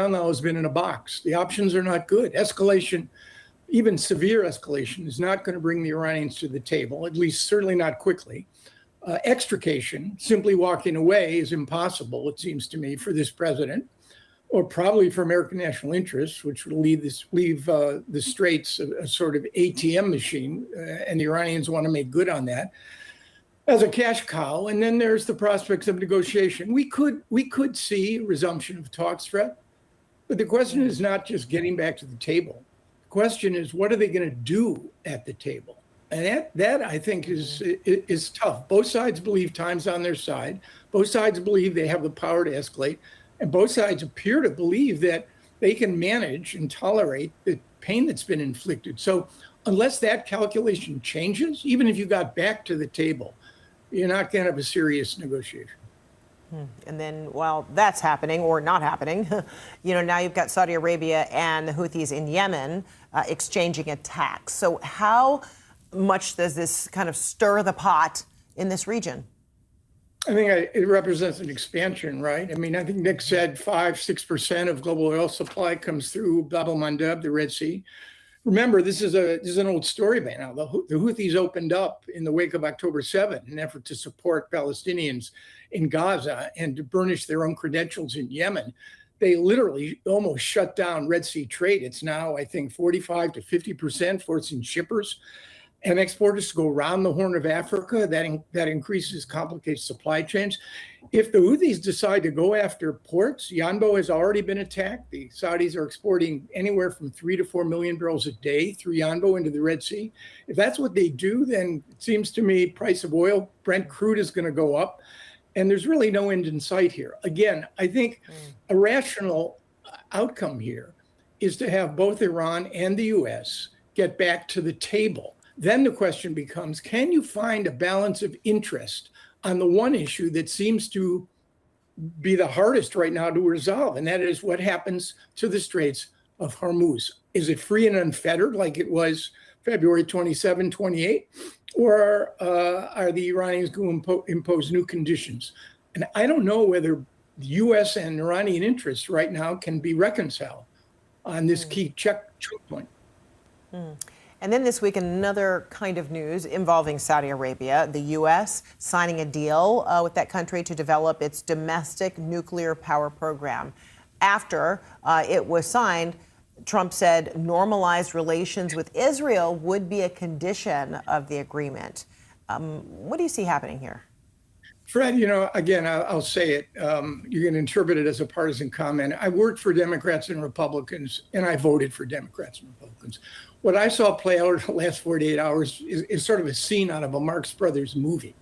now has been in a box. The options are not good. Escalation, even severe escalation, is not going to bring the Iranians to the table, at least certainly not quickly. Extrication, simply walking away, is impossible, it seems to me, for this president, or probably for American national interests, which would leave the Straits a sort of ATM machine, and the Iranians want to make good on that as a cash cow. And then there's the prospects of negotiation. We could see a resumption of talks, Fred, but the question is not just getting back to the table. The question is, what are they going to do at the table? And that I think is tough. Both sides believe time's on their side. Both sides believe they have the power to escalate. And both sides appear to believe that they can manage and tolerate the pain that's been inflicted. So unless that calculation changes, even if you got back to the table, you're not going to have a serious negotiation. And then while that's happening or not happening, now you've got Saudi Arabia and the Houthis in Yemen exchanging attacks. So how much does this kind of stir the pot in this region? I think it represents an expansion, right? I mean, I think Nick said 5-6% of global oil supply comes through Bab el-Mandeb, the Red Sea. Remember, this is an old story by now. The Houthis opened up in the wake of October 7 in an effort to support Palestinians in Gaza and to burnish their own credentials in Yemen. They literally almost shut down Red Sea trade. It's now, I think, 45 to 50%, forcing shippers and exporters to go around the Horn of Africa. That increases, complicates supply chains. If the Houthis decide to go after ports, Yanbo has already been attacked. The Saudis are exporting anywhere from 3 to 4 million barrels a day through Yanbo into the Red Sea. If that's what they do, then it seems to me price of oil, Brent crude, is going to go up. And there's really no end in sight here. Again, I think a rational outcome here is to have both Iran and the U.S. get back to the table. Then the question becomes, can you find a balance of interest on the one issue that seems to be the hardest right now to resolve? And that is, what happens to the Straits of Hormuz? Is it free and unfettered like it was February 27, 28? Or are the Iranians going to impose new conditions? And I don't know whether the U.S. and Iranian interests right now can be reconciled on this key checkpoint. And then this week, another kind of news involving Saudi Arabia, the U.S. signing a deal with that country to develop its domestic nuclear power program. After it was signed, Trump said normalized relations with Israel would be a condition of the agreement. What do you see happening here? Fred, again, I'll say it. You can interpret it as a partisan comment. I worked for Democrats and Republicans, and I voted for Democrats and Republicans. What I saw play out in the last 48 hours is sort of a scene out of a Marx Brothers movie.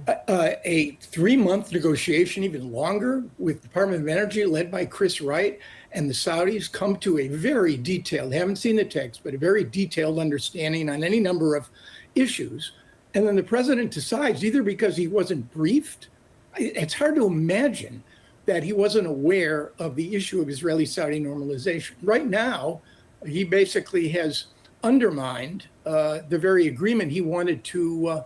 A 3-month negotiation, even longer, with the Department of Energy led by Chris Wright and the Saudis come to a very detailed, haven't seen the text, but a very detailed understanding on any number of issues. And then the president decides, either because he wasn't briefed, it's hard to imagine that he wasn't aware of the issue of Israeli-Saudi normalization. Right now, he basically has undermined the very agreement he wanted to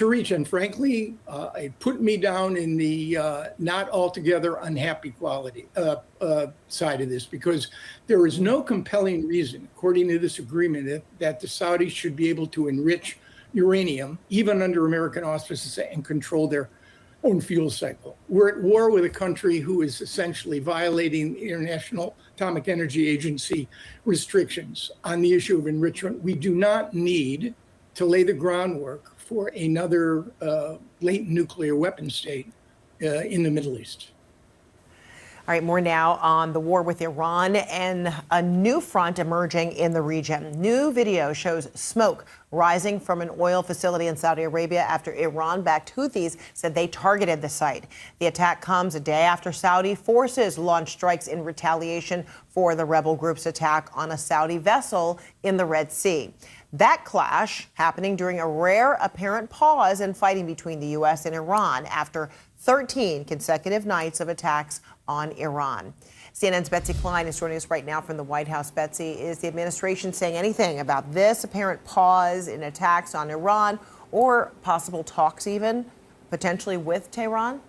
reach. And frankly, it put me down in the not altogether unhappy quality side of this, because there is no compelling reason, according to this agreement, that the Saudis should be able to enrich uranium, even under American auspices, and control their own fuel cycle. We're at war with a country who is essentially violating the International Atomic Energy Agency restrictions on the issue of enrichment. We do not need to lay the groundwork for another latent nuclear weapon state in the Middle East. All right, more now on the war with Iran and a new front emerging in the region. New video shows smoke rising from an oil facility in Saudi Arabia after Iran-backed Houthis said they targeted the site. The attack comes a day after Saudi forces launched strikes in retaliation for the rebel group's attack on a Saudi vessel in the Red Sea. That clash happening during a rare apparent pause in fighting between the U.S. and Iran after 13 consecutive nights of attacks on Iran. CNN's Betsy Klein is joining us right now from the White House. Betsy, is the administration saying anything about this apparent pause in attacks on Iran or possible talks even potentially with Tehran?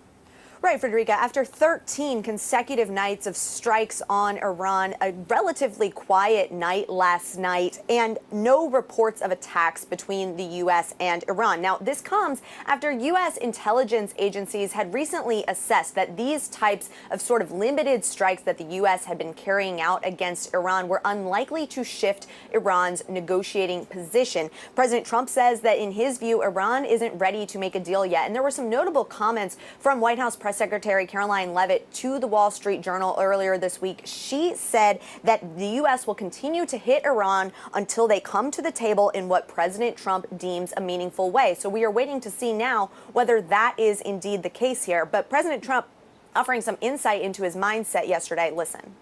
Right, Frederica. After 13 consecutive nights of strikes on Iran, a relatively quiet night last night, and no reports of attacks between the U.S. and Iran. Now, this comes after U.S. intelligence agencies had recently assessed that these types of sort of limited strikes that the U.S. had been carrying out against Iran were unlikely to shift Iran's negotiating position. President Trump says that in his view, Iran isn't ready to make a deal yet. And there were some notable comments from White House Press Secretary Caroline Leavitt to the Wall Street Journal earlier this week. She said that the U.S. will continue to hit Iran until they come to the table in what President Trump deems a meaningful way. So we are waiting to see now whether that is indeed the case here. But President Trump offering some insight into his mindset yesterday. Listen.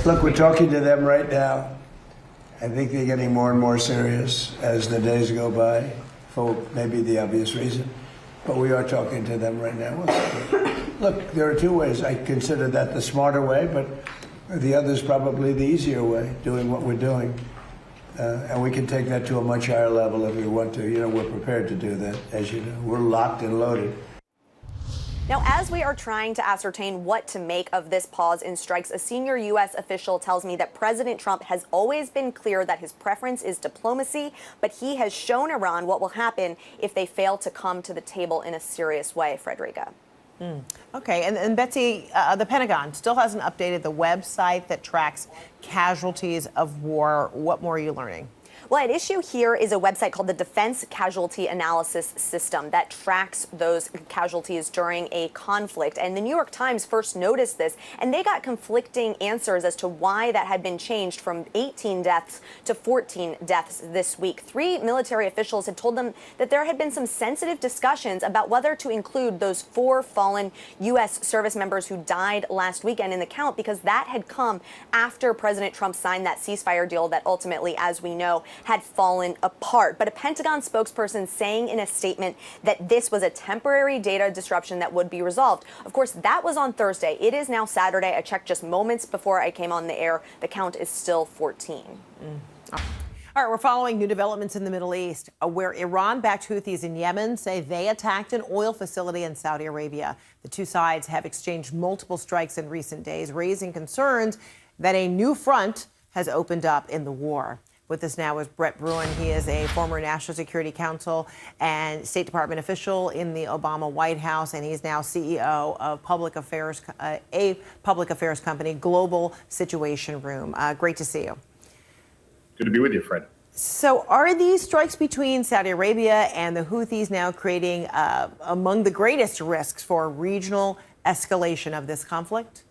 Look, we're talking to them right now. I think they're getting more and more serious as the days go by, for maybe the obvious reason. But we are talking to them right now. Look, there are two ways. I consider that the smarter way, but the other is probably the easier way, doing what we're doing. And we can take that to a much higher level if we want to. You know, we're prepared to do that, as you know. We're locked and loaded. Now, as we are trying to ascertain what to make of this pause in strikes, a senior U.S. official tells me that President Trump has always been clear that his preference is diplomacy, but he has shown Iran what will happen if they fail to come to the table in a serious way, Frederica. Okay, and Betsy, the Pentagon still hasn't updated the website that tracks casualties of war. What more are you learning? Well, at issue here is a website called the Defense Casualty Analysis System that tracks those casualties during a conflict. And the New York Times first noticed this, and they got conflicting answers as to why that had been changed from 18 deaths to 14 deaths this week. 3 military officials had told them that there had been some sensitive discussions about whether to include those 4 fallen U.S. service members who died last weekend in the count, because that had come after President Trump signed that ceasefire deal that ultimately, as we know, had fallen apart. But a Pentagon spokesperson saying in a statement that this was a temporary data disruption that would be resolved. Of course, that was on Thursday. It is now Saturday. I checked just moments before I came on the air. The count is still 14. All right, we're following new developments in the Middle East, where Iran-backed Houthis in Yemen say they attacked an oil facility in Saudi Arabia. The two sides have exchanged multiple strikes in recent days, raising concerns that a new front has opened up in the war. With us now is Brett Bruen. He is a former National Security Council and State Department official in the Obama White House, and he's now CEO of a public affairs company, Global Situation Room. Great to see you. Good to be with you, Fred. So are these strikes between Saudi Arabia and the Houthis now creating among the greatest risks for regional escalation of this conflict?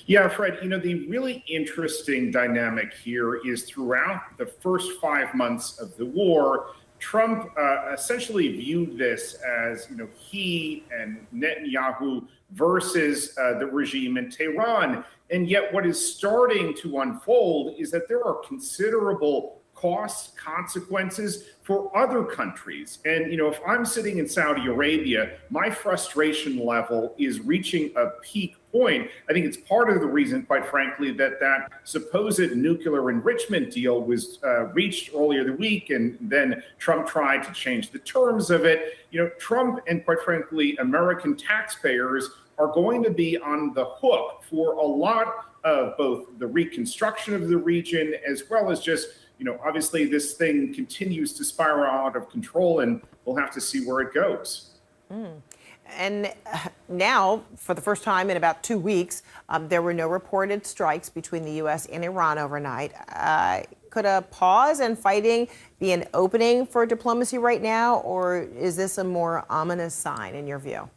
Yeah, Fred, you know, the really interesting dynamic here is throughout the first 5 months of the war, Trump essentially viewed this as, you know, he and Netanyahu versus the regime in Tehran. And yet what is starting to unfold is that there are considerable costs, consequences for other countries. And, you know, if I'm sitting in Saudi Arabia, my frustration level is reaching a peak point. I think it's part of the reason, quite frankly, that that supposed nuclear enrichment deal was reached earlier the week, and then Trump tried to change the terms of it. You know, Trump and, quite frankly, American taxpayers are going to be on the hook for a lot of both the reconstruction of the region, as well as just, you know, obviously this thing continues to spiral out of control, and we'll have to see where it goes. And now, for the first time in about 2 weeks, there were no reported strikes between the U.S. and Iran overnight. Could a pause in fighting be an opening for diplomacy right now, or is this a more ominous sign in your view?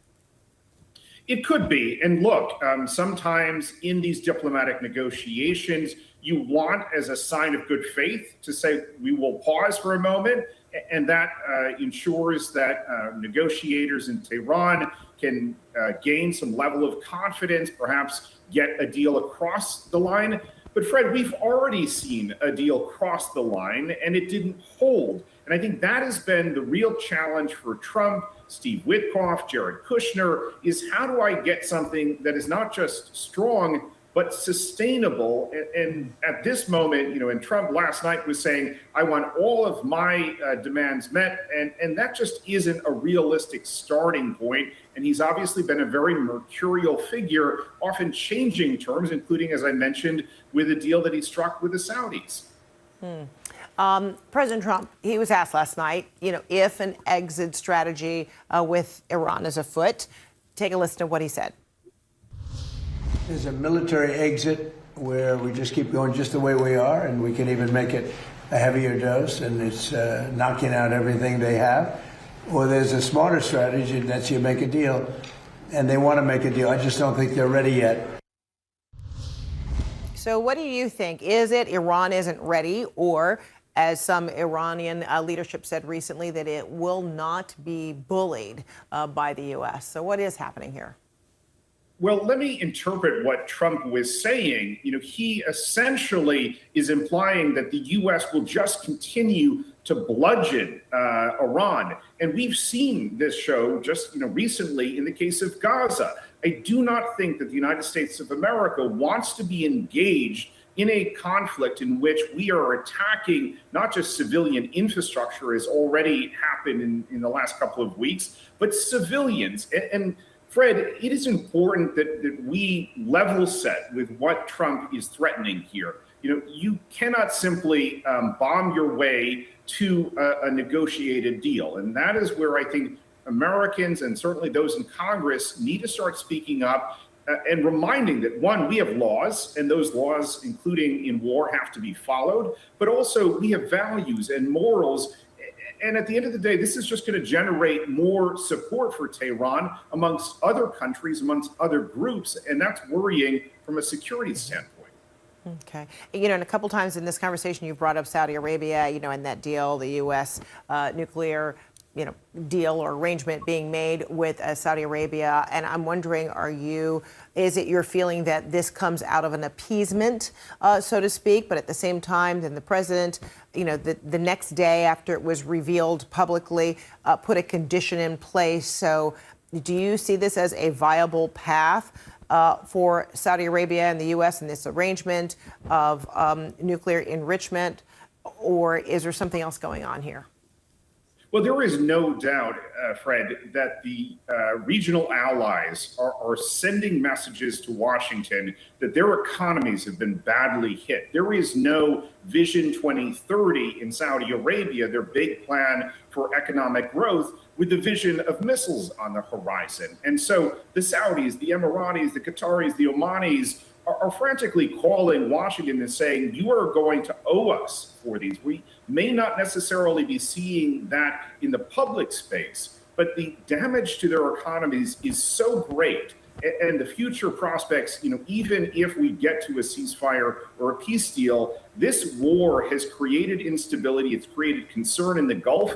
It could be. And look, sometimes in these diplomatic negotiations, you want, as a sign of good faith, to say, we will pause for a moment. And that ensures that negotiators in Tehran can gain some level of confidence, perhaps get a deal across the line. But Fred, we've already seen a deal cross the line, and it didn't hold. And I think that has been the real challenge for Trump, Steve Witkoff, Jared Kushner, is how do I get something that is not just strong, but sustainable. And at this moment, and Trump last night was saying, I want all of my demands met. And that just isn't a realistic starting point. And he's obviously been a very mercurial figure, often changing terms, including, as I mentioned, with a deal that he struck with the Saudis. President Trump, he was asked last night, if an exit strategy with Iran is afoot. Take a listen to what he said. There's a military exit where we just keep going just the way we are, and we can even make it a heavier dose, and it's knocking out everything they have. Or there's a smarter strategy, and that's you make a deal, and they want to make a deal. I just don't think they're ready yet. So what do you think? Is it Iran isn't ready, or as some Iranian leadership said recently, that it will not be bullied by the U.S.? So what is happening here? Well, let me interpret what Trump was saying. He essentially is implying that the U.S. will just continue to bludgeon Iran. And we've seen this show just recently in the case of Gaza. I do not think that the United States of America wants to be engaged in a conflict in which we are attacking not just civilian infrastructure, as already happened in the last couple of weeks, but civilians. And Fred, it is important that we level set with what Trump is threatening here. You cannot simply bomb your way to a negotiated deal. And that is where I think Americans, and certainly those in Congress, need to start speaking up and reminding that, one, we have laws, and those laws, including in war, have to be followed. But also we have values and morals. And at the end of the day, this is just going to generate more support for Tehran amongst other countries, amongst other groups. And that's worrying from a security standpoint. Okay. And a couple times in this conversation, you've brought up Saudi Arabia, and that deal, the U.S. Nuclear deal or arrangement being made with Saudi Arabia. And I'm wondering, is it your feeling that this comes out of an appeasement, so to speak, but at the same time, then the president, the next day after it was revealed publicly, put a condition in place. So do you see this as a viable path for Saudi Arabia and the U.S. in this arrangement of nuclear enrichment, or is there something else going on here? Well, there is no doubt, Fred, that the regional allies are sending messages to Washington that their economies have been badly hit. There is no Vision 2030 in Saudi Arabia, their big plan for economic growth, with the vision of missiles on the horizon. And so the Saudis, the Emiratis, the Qataris, the Omanis are frantically calling Washington and saying, you are going to owe us for these. We may not necessarily be seeing that in the public space, but the damage to their economies is so great. And the future prospects, even if we get to a ceasefire or a peace deal, this war has created instability. It's created concern in the Gulf.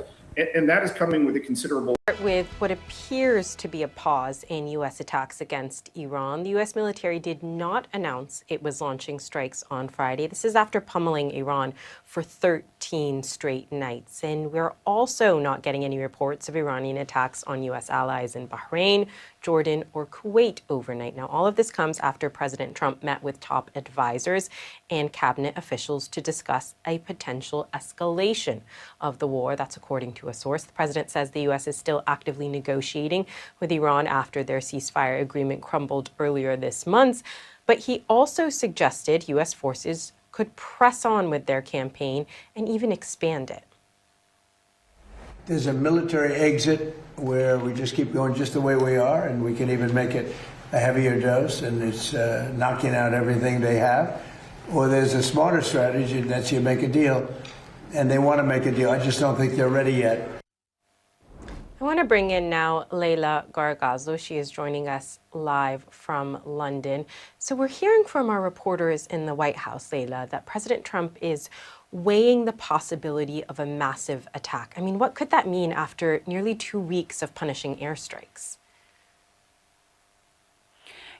And that is coming with a considerable. With what appears to be a pause in U.S. attacks against Iran, the U.S. military did not announce it was launching strikes on Friday. This is after pummeling Iran for 13 straight nights. And we're also not getting any reports of Iranian attacks on U.S. allies in Bahrain, Jordan, or Kuwait overnight. Now, all of this comes after President Trump met with top advisors and cabinet officials to discuss a potential escalation of the war. That's according to a source. The president says the U.S. is still actively negotiating with Iran after their ceasefire agreement crumbled earlier this month. But he also suggested U.S. forces could press on with their campaign and even expand it. There's a military exit where we just keep going just the way we are, and we can even make it a heavier dose, and it's knocking out everything they have. Or there's a smarter strategy, and that's you make a deal, and they want to make a deal. I just don't think they're ready yet. I want to bring in now Leila Gargazo. She is joining us live from London. So we're hearing from our reporters in the White House, Leila, that President Trump is weighing the possibility of a massive attack. I mean, what could that mean after nearly 2 weeks of punishing airstrikes?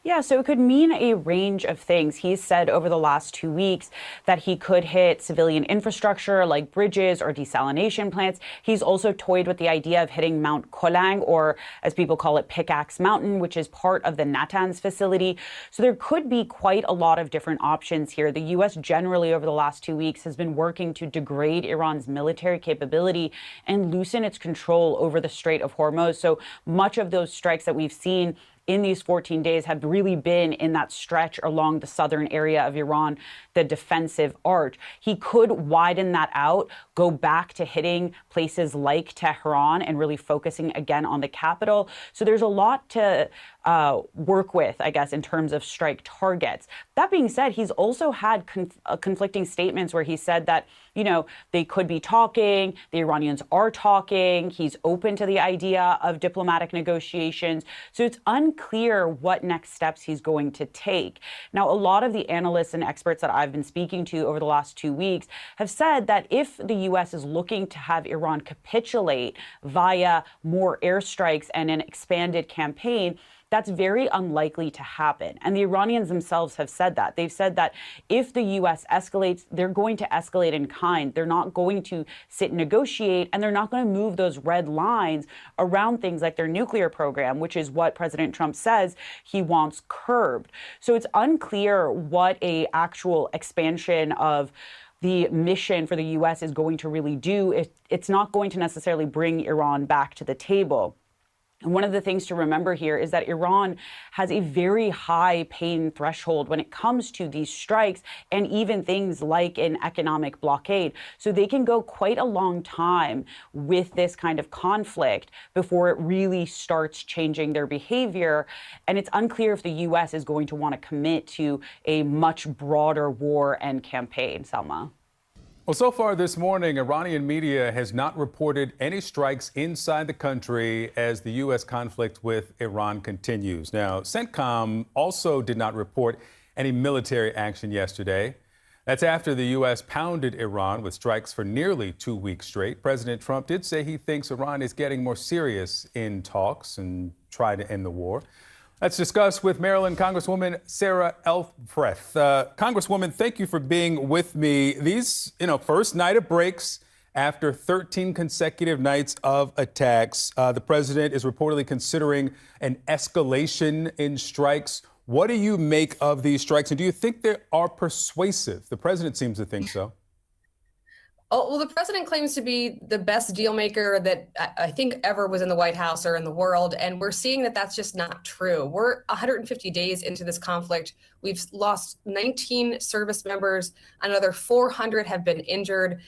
Yeah, so it could mean a range of things. He's said over the last 2 weeks that he could hit civilian infrastructure like bridges or desalination plants. He's also toyed with the idea of hitting Mount Kolang, or as people call it, Pickaxe Mountain, which is part of the Natanz facility. So there could be quite a lot of different options here. The U.S. generally over the last 2 weeks has been working to degrade Iran's military capability and loosen its control over the Strait of Hormuz. So much of those strikes that we've seen in these 14 days have really been in that stretch along the southern area of Iran, the defensive arch. He could widen that out, go back to hitting places like Tehran and really focusing again on the capital. So there's a lot to work with, I guess, in terms of strike targets. That being said, he's also had conflicting statements where he said that, you know, they could be talking, the Iranians are talking, he's open to the idea of diplomatic negotiations. So it's unclear what next steps he's going to take. Now, a lot of the analysts and experts that I've been speaking to over the last 2 weeks have said that if the U.S. is looking to have Iran capitulate via more airstrikes and an expanded campaign, that's very unlikely to happen. And the Iranians themselves have said that. They've said that if the U.S. escalates, they're going to escalate in kind. They're not going to sit and negotiate, and they're not going to move those red lines around things like their nuclear program, which is what President Trump says he wants curbed. So it's unclear what a actual expansion of the mission for the U.S. is going to really do. It's not going to necessarily bring Iran back to the table. And one of the things to remember here is that Iran has a very high pain threshold when it comes to these strikes and even things like an economic blockade. So they can go quite a long time with this kind of conflict before it really starts changing their behavior. And it's unclear if the U.S. is going to want to commit to a much broader war and campaign. Salma. Well, so far this morning, Iranian media has not reported any strikes inside the country as the U.S. conflict with Iran continues. Now, CENTCOM also did not report any military action yesterday. That's after the U.S. pounded Iran with strikes for nearly 2 weeks straight. President Trump did say he thinks Iran is getting more serious in talks and try to end the war. Let's discuss with Maryland Congresswoman Sarah Elfreth. Congresswoman, thank you for being with me. These, first night of breaks after 13 consecutive nights of attacks. The president is reportedly considering an escalation in strikes. What do you make of these strikes, and do you think they are persuasive? The president seems to think so. Oh, well, the president claims to be the best deal maker that I think ever was in the White House or in the world. And we're seeing that that's just not true. We're 150 days into this conflict. We've lost 19 service members. Another 400 have been injured.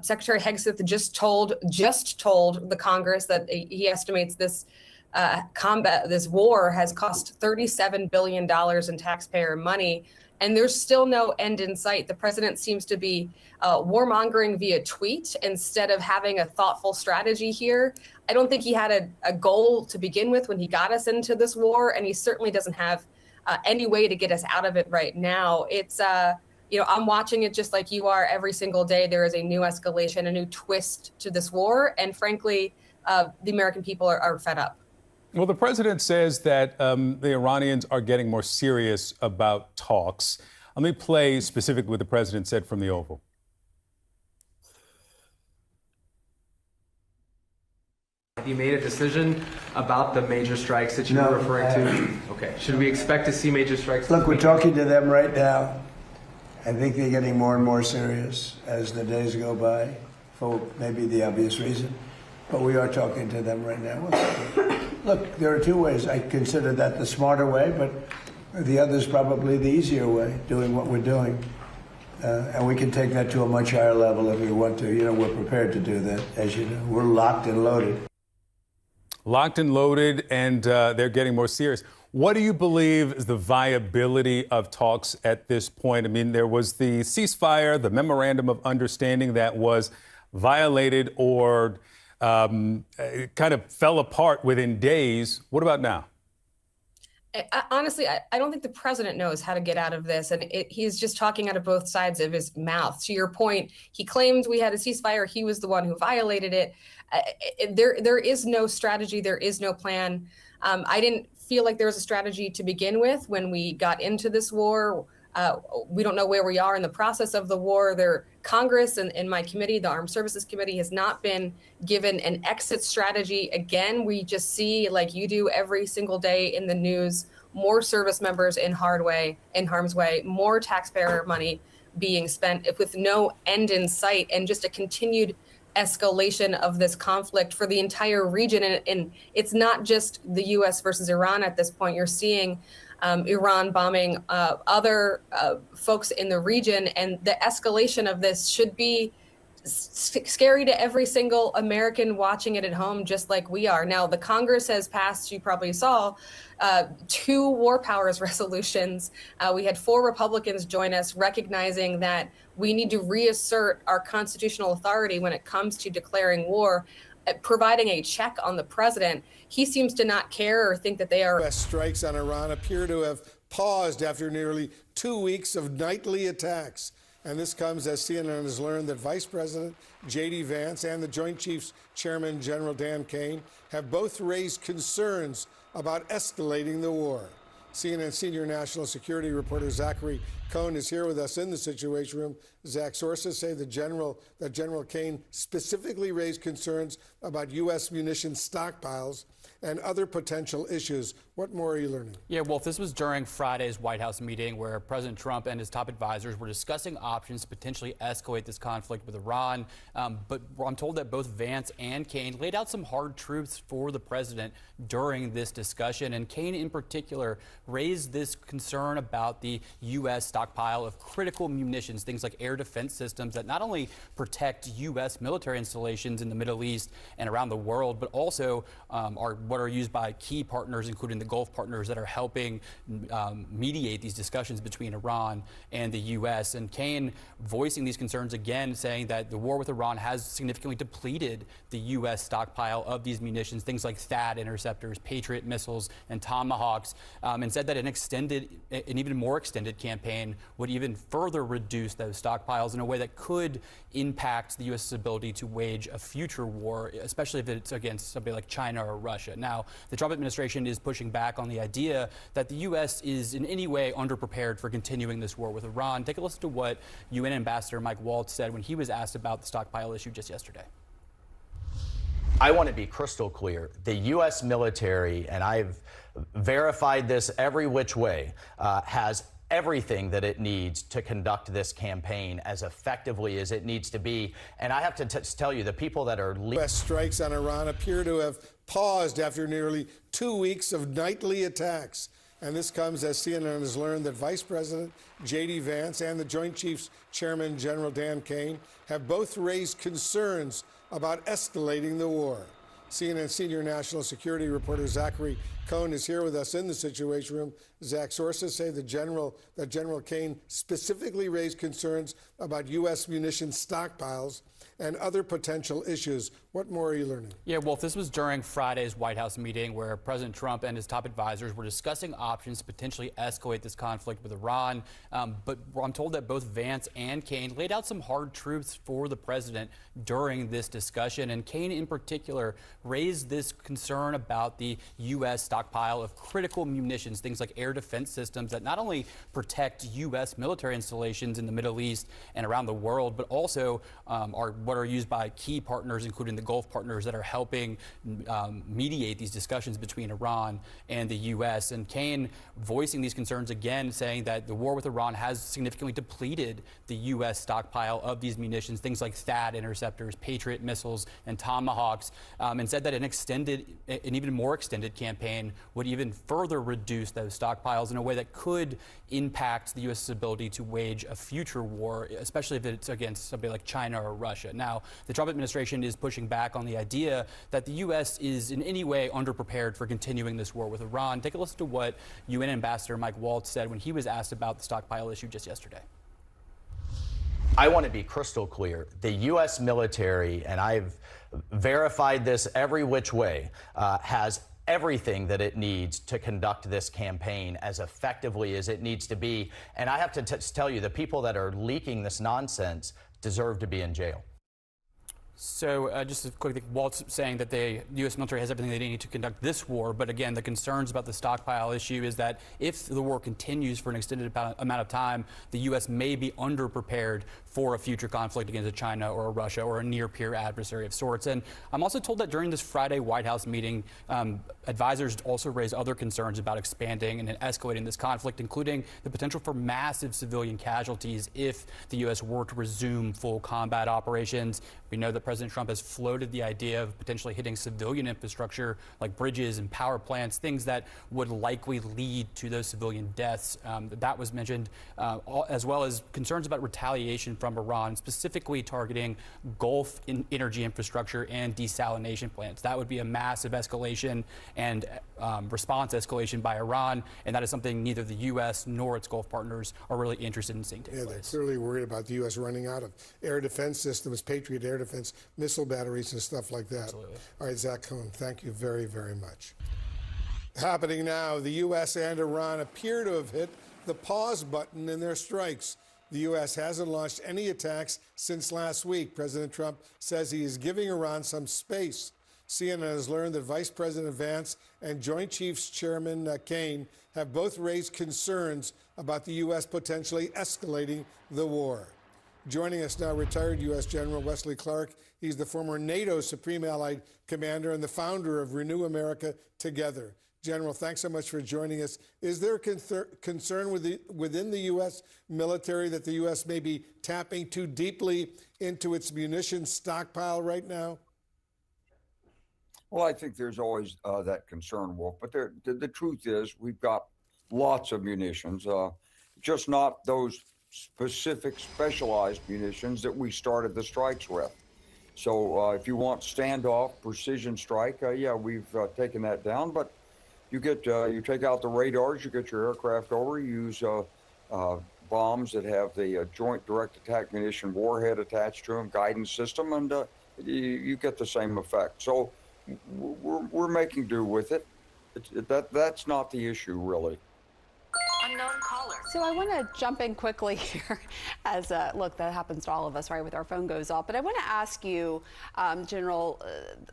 Secretary Hegseth just told the Congress that he estimates this this war has cost $37 billion in taxpayer money. And there's still no end in sight. The president seems to be warmongering via tweet instead of having a thoughtful strategy here. I don't think he had a goal to begin with when he got us into this war, and he certainly doesn't have any way to get us out of it right now. It's, I'm watching it just like you are every single day. There is a new escalation, a new twist to this war, and frankly, the American people are fed up. Well, the president says that the Iranians are getting more serious about talks. Let me play specifically what the president said from the Oval. Have you made a decision about the major strikes that you were referring to? Okay. Should we expect to see major strikes? Look, we're talking to them right now. I think they're getting more and more serious as the days go by, for maybe the obvious reason. But we are talking to them right now. Look, there are two ways. I consider that the smarter way, but the other is probably the easier way, doing what we're doing. And we can take that to a much higher level if we want to. We're prepared to do that, as you know. We're locked and loaded. Locked and loaded, and they're getting more serious. What do you believe is the viability of talks at this point? I mean, there was the ceasefire, the memorandum of understanding that was violated or it kind of fell apart within days. What about now? Honestly, I don't think the president knows how to get out of this. And he's just talking out of both sides of his mouth. To your point, he claimed we had a ceasefire. He was the one who violated it. There is no strategy. There is no plan. I didn't feel like there was a strategy to begin with when we got into this war. We don't know where we are in the process of the war. Congress and my committee, the Armed Services Committee, has not been given an exit strategy. Again, we just see, like you do every single day in the news, more service members in harm's way, more taxpayer money being spent with no end in sight, and just a continued escalation of this conflict for the entire region. And it's not just the U.S. versus Iran at this point. You're seeing Iran bombing other folks in the region, and the escalation of this should be scary to every single American watching it at home, just like we are. Now, the Congress has passed, you probably saw, 2 war powers resolutions. We had 4 Republicans join us, recognizing that we need to reassert our constitutional authority when it comes to declaring war, providing a check on the president. He seems to not care or think that they are. U.S. strikes on Iran appear to have paused after nearly 2 weeks of nightly attacks. And this comes as CNN has learned that Vice President J.D. Vance and the Joint Chiefs Chairman General Dan Kane have both raised concerns about escalating the war. CNN senior national security reporter Zachary Cohn is here with us in the Situation Room. Zach, sources say that General Kane specifically raised concerns about U.S. munitions stockpiles and other potential issues. What more are you learning? Yeah, Wolf, this was during Friday's White House meeting where President Trump and his top advisors were discussing options to potentially escalate this conflict with Iran. But I'm told that both Vance and Kane laid out some hard truths for the president during this discussion. And Kane in particular raised this concern about the U.S. stockpile of critical munitions, things like air defense systems that not only protect U.S. military installations in the Middle East and around the world, but also are what are used by key partners, including the Gulf partners that are helping mediate these discussions between Iran and the U.S. And Kane voicing these concerns again, saying that the war with Iran has significantly depleted the U.S. stockpile of these munitions, things like THAAD interceptors, Patriot missiles, and Tomahawks, and said that an even more extended campaign would even further reduce those stockpiles in a way that could impact the U.S.'s ability to wage a future war, especially if it's against somebody like China or Russia. Now, the Trump administration is pushing back on the idea that the U.S. is in any way underprepared for continuing this war with Iran. Take a listen to what UN Ambassador Mike Waltz said when he was asked about the stockpile issue just yesterday. I want to be crystal clear. The U.S. military, and I've verified this every which way, has everything that it needs to conduct this campaign as effectively as it needs to be. And I have to tell you, the people that are U.S. strikes on Iran appear to have paused after nearly 2 weeks of nightly attacks. And this comes as CNN has learned that Vice President J.D. Vance and the Joint Chiefs Chairman General Dan Kane have both raised concerns about escalating the war. CNN senior national security reporter Zachary Cohn is here with us in the Situation Room. Zach, sources say that General Kane specifically raised concerns about U.S. munitions stockpiles and other potential issues. What more are you learning? Yeah, Wolf, this was during Friday's White House meeting where President Trump and his top advisors were discussing options to potentially escalate this conflict with Iran. But I'm told that both Vance and Kane laid out some hard truths for the president during this discussion. And Kane in particular raised this concern about the U.S. stockpile of critical munitions, things like air defense systems that not only protect U.S. military installations in the Middle East and around the world, but also are what are used by key partners, including the Gulf partners that are helping mediate these discussions between Iran and the U.S. And Kane voicing these concerns again, saying that the war with Iran has significantly depleted the U.S. stockpile of these munitions, things like THAAD interceptors, Patriot missiles, and Tomahawks, and said that an even more extended campaign would even further reduce those stockpiles in a way that could impact the U.S.'s ability to wage a future war, especially if it's against somebody like China or Russia. Now, the Trump administration is pushing back on the idea that the U.S. is in any way underprepared for continuing this war with Iran. Take a listen to what UN Ambassador Mike Waltz said when he was asked about the stockpile issue just yesterday. I want to be crystal clear. The U.S. military, and I've verified this every which way, has everything that it needs to conduct this campaign as effectively as it needs to be. And I have to tell you, the people that are leaking this nonsense deserve to be in jail. So just a quick thing, Walt's saying that the U.S. military has everything they need to conduct this war, but again, the concerns about the stockpile issue is that if the war continues for an extended amount of time, the U.S. may be underprepared for a future conflict against a China or a Russia or a near-peer adversary of sorts. And I'm also told that during this Friday White House meeting, advisors also raised other concerns about expanding and escalating this conflict, including the potential for massive civilian casualties if the U.S. were to resume full combat operations. We know that President Trump has floated the idea of potentially hitting civilian infrastructure like bridges and power plants, things that would likely lead to those civilian deaths. That was mentioned, as well as concerns about retaliation from Iran, specifically targeting Gulf energy infrastructure and desalination plants. That would be a massive escalation and response escalation by Iran, and that is something neither the U.S. nor its Gulf partners are really interested in seeing take place. They're clearly worried about the U.S. running out of air defense systems, Patriot air defense, missile batteries and stuff like that. Absolutely. All right, Zach Cohn, thank you very, very much. Happening now, the U.S. and Iran appear to have hit the pause button in their strikes. The U.S. hasn't launched any attacks since last week. President Trump says he is giving Iran some space. CNN has learned that Vice President Vance and Joint Chiefs Chairman Kane have both raised concerns about the U.S. potentially escalating the war. Joining us now, retired U.S. General Wesley Clark. He's the former NATO Supreme Allied Commander and the founder of Renew America Together. General, thanks so much for joining us. Is there concern within the U.S. military that the U.S. may be tapping too deeply into its munitions stockpile right now? Well, I think there's always that concern, Wolf. But the truth is we've got lots of munitions, just not those specific specialized munitions that we started the strikes with. So if you want standoff, precision strike, yeah, we've taken that down. But you take out the radars, you get your aircraft over, you use bombs that have the joint direct attack munition warhead attached to them, guidance system, and you get the same effect. So we're making do with it. That's not the issue, really. Unknown caller. So I want to jump in quickly here as, look, that happens to all of us, right, with our phone goes off. But I want to ask you, General,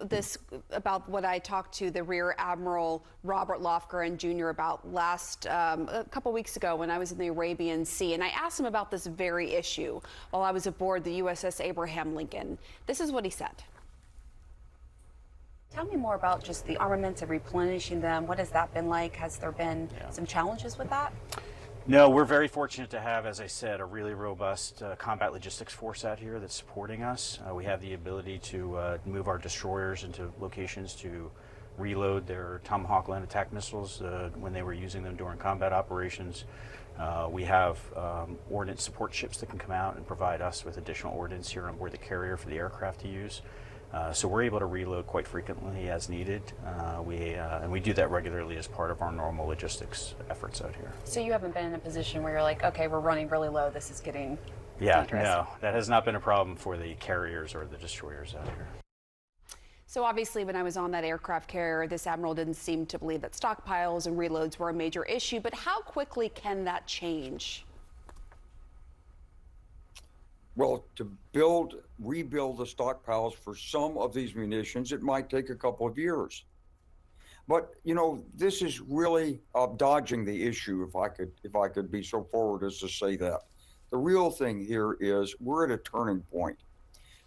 this about what I talked to the Rear Admiral Robert Lofgren Jr. about a couple weeks ago when I was in the Arabian Sea. And I asked him about this very issue while I was aboard the USS Abraham Lincoln. This is what he said. Tell me more about just the armaments and replenishing them. What has that been like? Has there been some challenges with that? No, we're very fortunate to have, as I said, a really robust combat logistics force out here that's supporting us. We have the ability to move our destroyers into locations to reload their Tomahawk land attack missiles when they were using them during combat operations. We have ordnance support ships that can come out and provide us with additional ordnance here on board the carrier for the aircraft to use. So we're able to reload quite frequently as needed. And we do that regularly as part of our normal logistics efforts out here. So you haven't been in a position where you're like, okay, we're running really low, this is getting dangerous. No, that has not been a problem for the carriers or the destroyers out here. So obviously when I was on that aircraft carrier, this admiral didn't seem to believe that stockpiles and reloads were a major issue. But how quickly can that change? Well, to rebuild the stockpiles for some of these munitions, it might take a couple of years. But, you know, this is really dodging the issue, if I could be so forward as to say that. The real thing here is we're at a turning point.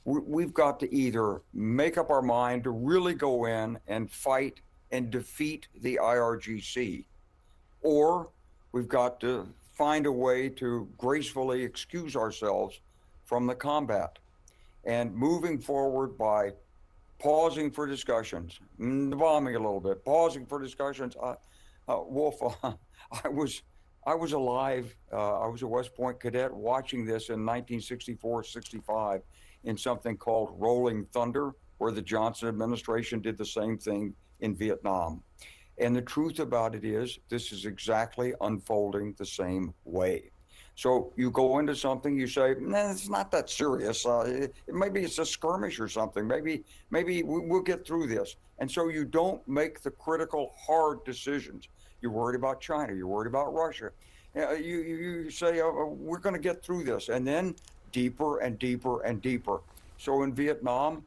We've got to either make up our mind to really go in and fight and defeat the IRGC, or we've got to find a way to gracefully excuse ourselves from the combat and moving forward by pausing for discussions, bombing a little bit, pausing for discussions. Wolf, I was alive. I was a West Point cadet watching this in 1964-65 in something called Rolling Thunder, where the Johnson administration did the same thing in Vietnam. And the truth about it is this is exactly unfolding the same way. So you go into something, you say, nah, it's not that serious. Maybe it's a skirmish or something. Maybe we'll get through this. And so you don't make the critical, hard decisions. You're worried about China. You're worried about Russia. You say, we're going to get through this. And then deeper and deeper and deeper. So in Vietnam,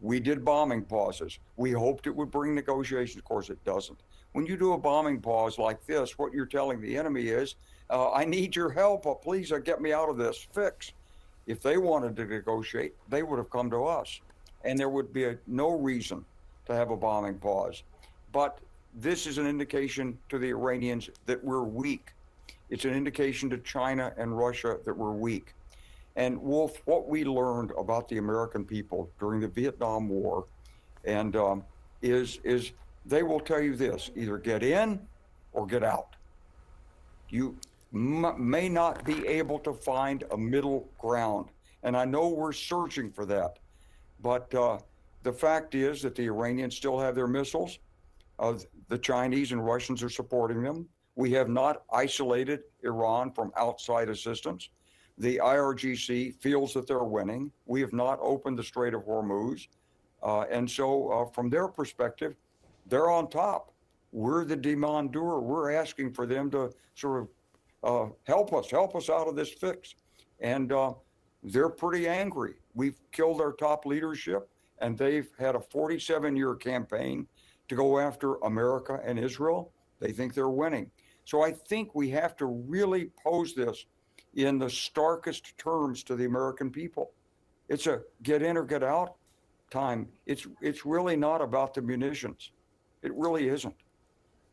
we did bombing pauses. We hoped it would bring negotiations. Of course, it doesn't. When you do a bombing pause like this, what you're telling the enemy is, I need your help. Please get me out of this fix. If they wanted to negotiate, they would have come to us. And there would be no reason to have a bombing pause. But this is an indication to the Iranians that we're weak. It's an indication to China and Russia that we're weak. And Wolf, what we learned about the American people during the Vietnam War, and is they will tell you this: either get in or get out. You may not be able to find a middle ground, and I know we're searching for that. But the fact is that the Iranians still have their missiles. The Chinese and Russians are supporting them. We have not isolated Iran from outside assistance. The IRGC feels that they're winning. We have not opened the Strait of Hormuz. And so from their perspective, they're on top. We're the demandeur. We're asking for them to sort of help us out of this fix. And they're pretty angry. We've killed their top leadership, and they've had a 47-year campaign to go after America and Israel. They think they're winning. So I think we have to really pose this in the starkest terms to the American people. It's a get in or get out time. It's really not about the munitions. It really isn't.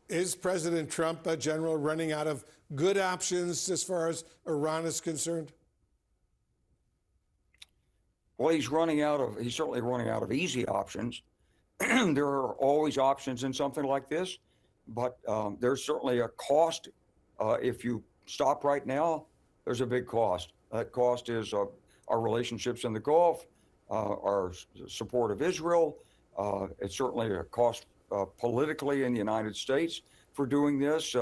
Is President Trump, General, running out of good options as far as Iran is concerned? Well, he's certainly running out of easy options. There are always options in something like this, but there's certainly a cost. If you stop right now, there's a big cost. That cost is our relationships in the Gulf, our support of Israel. It's certainly a cost politically in the United States for doing this,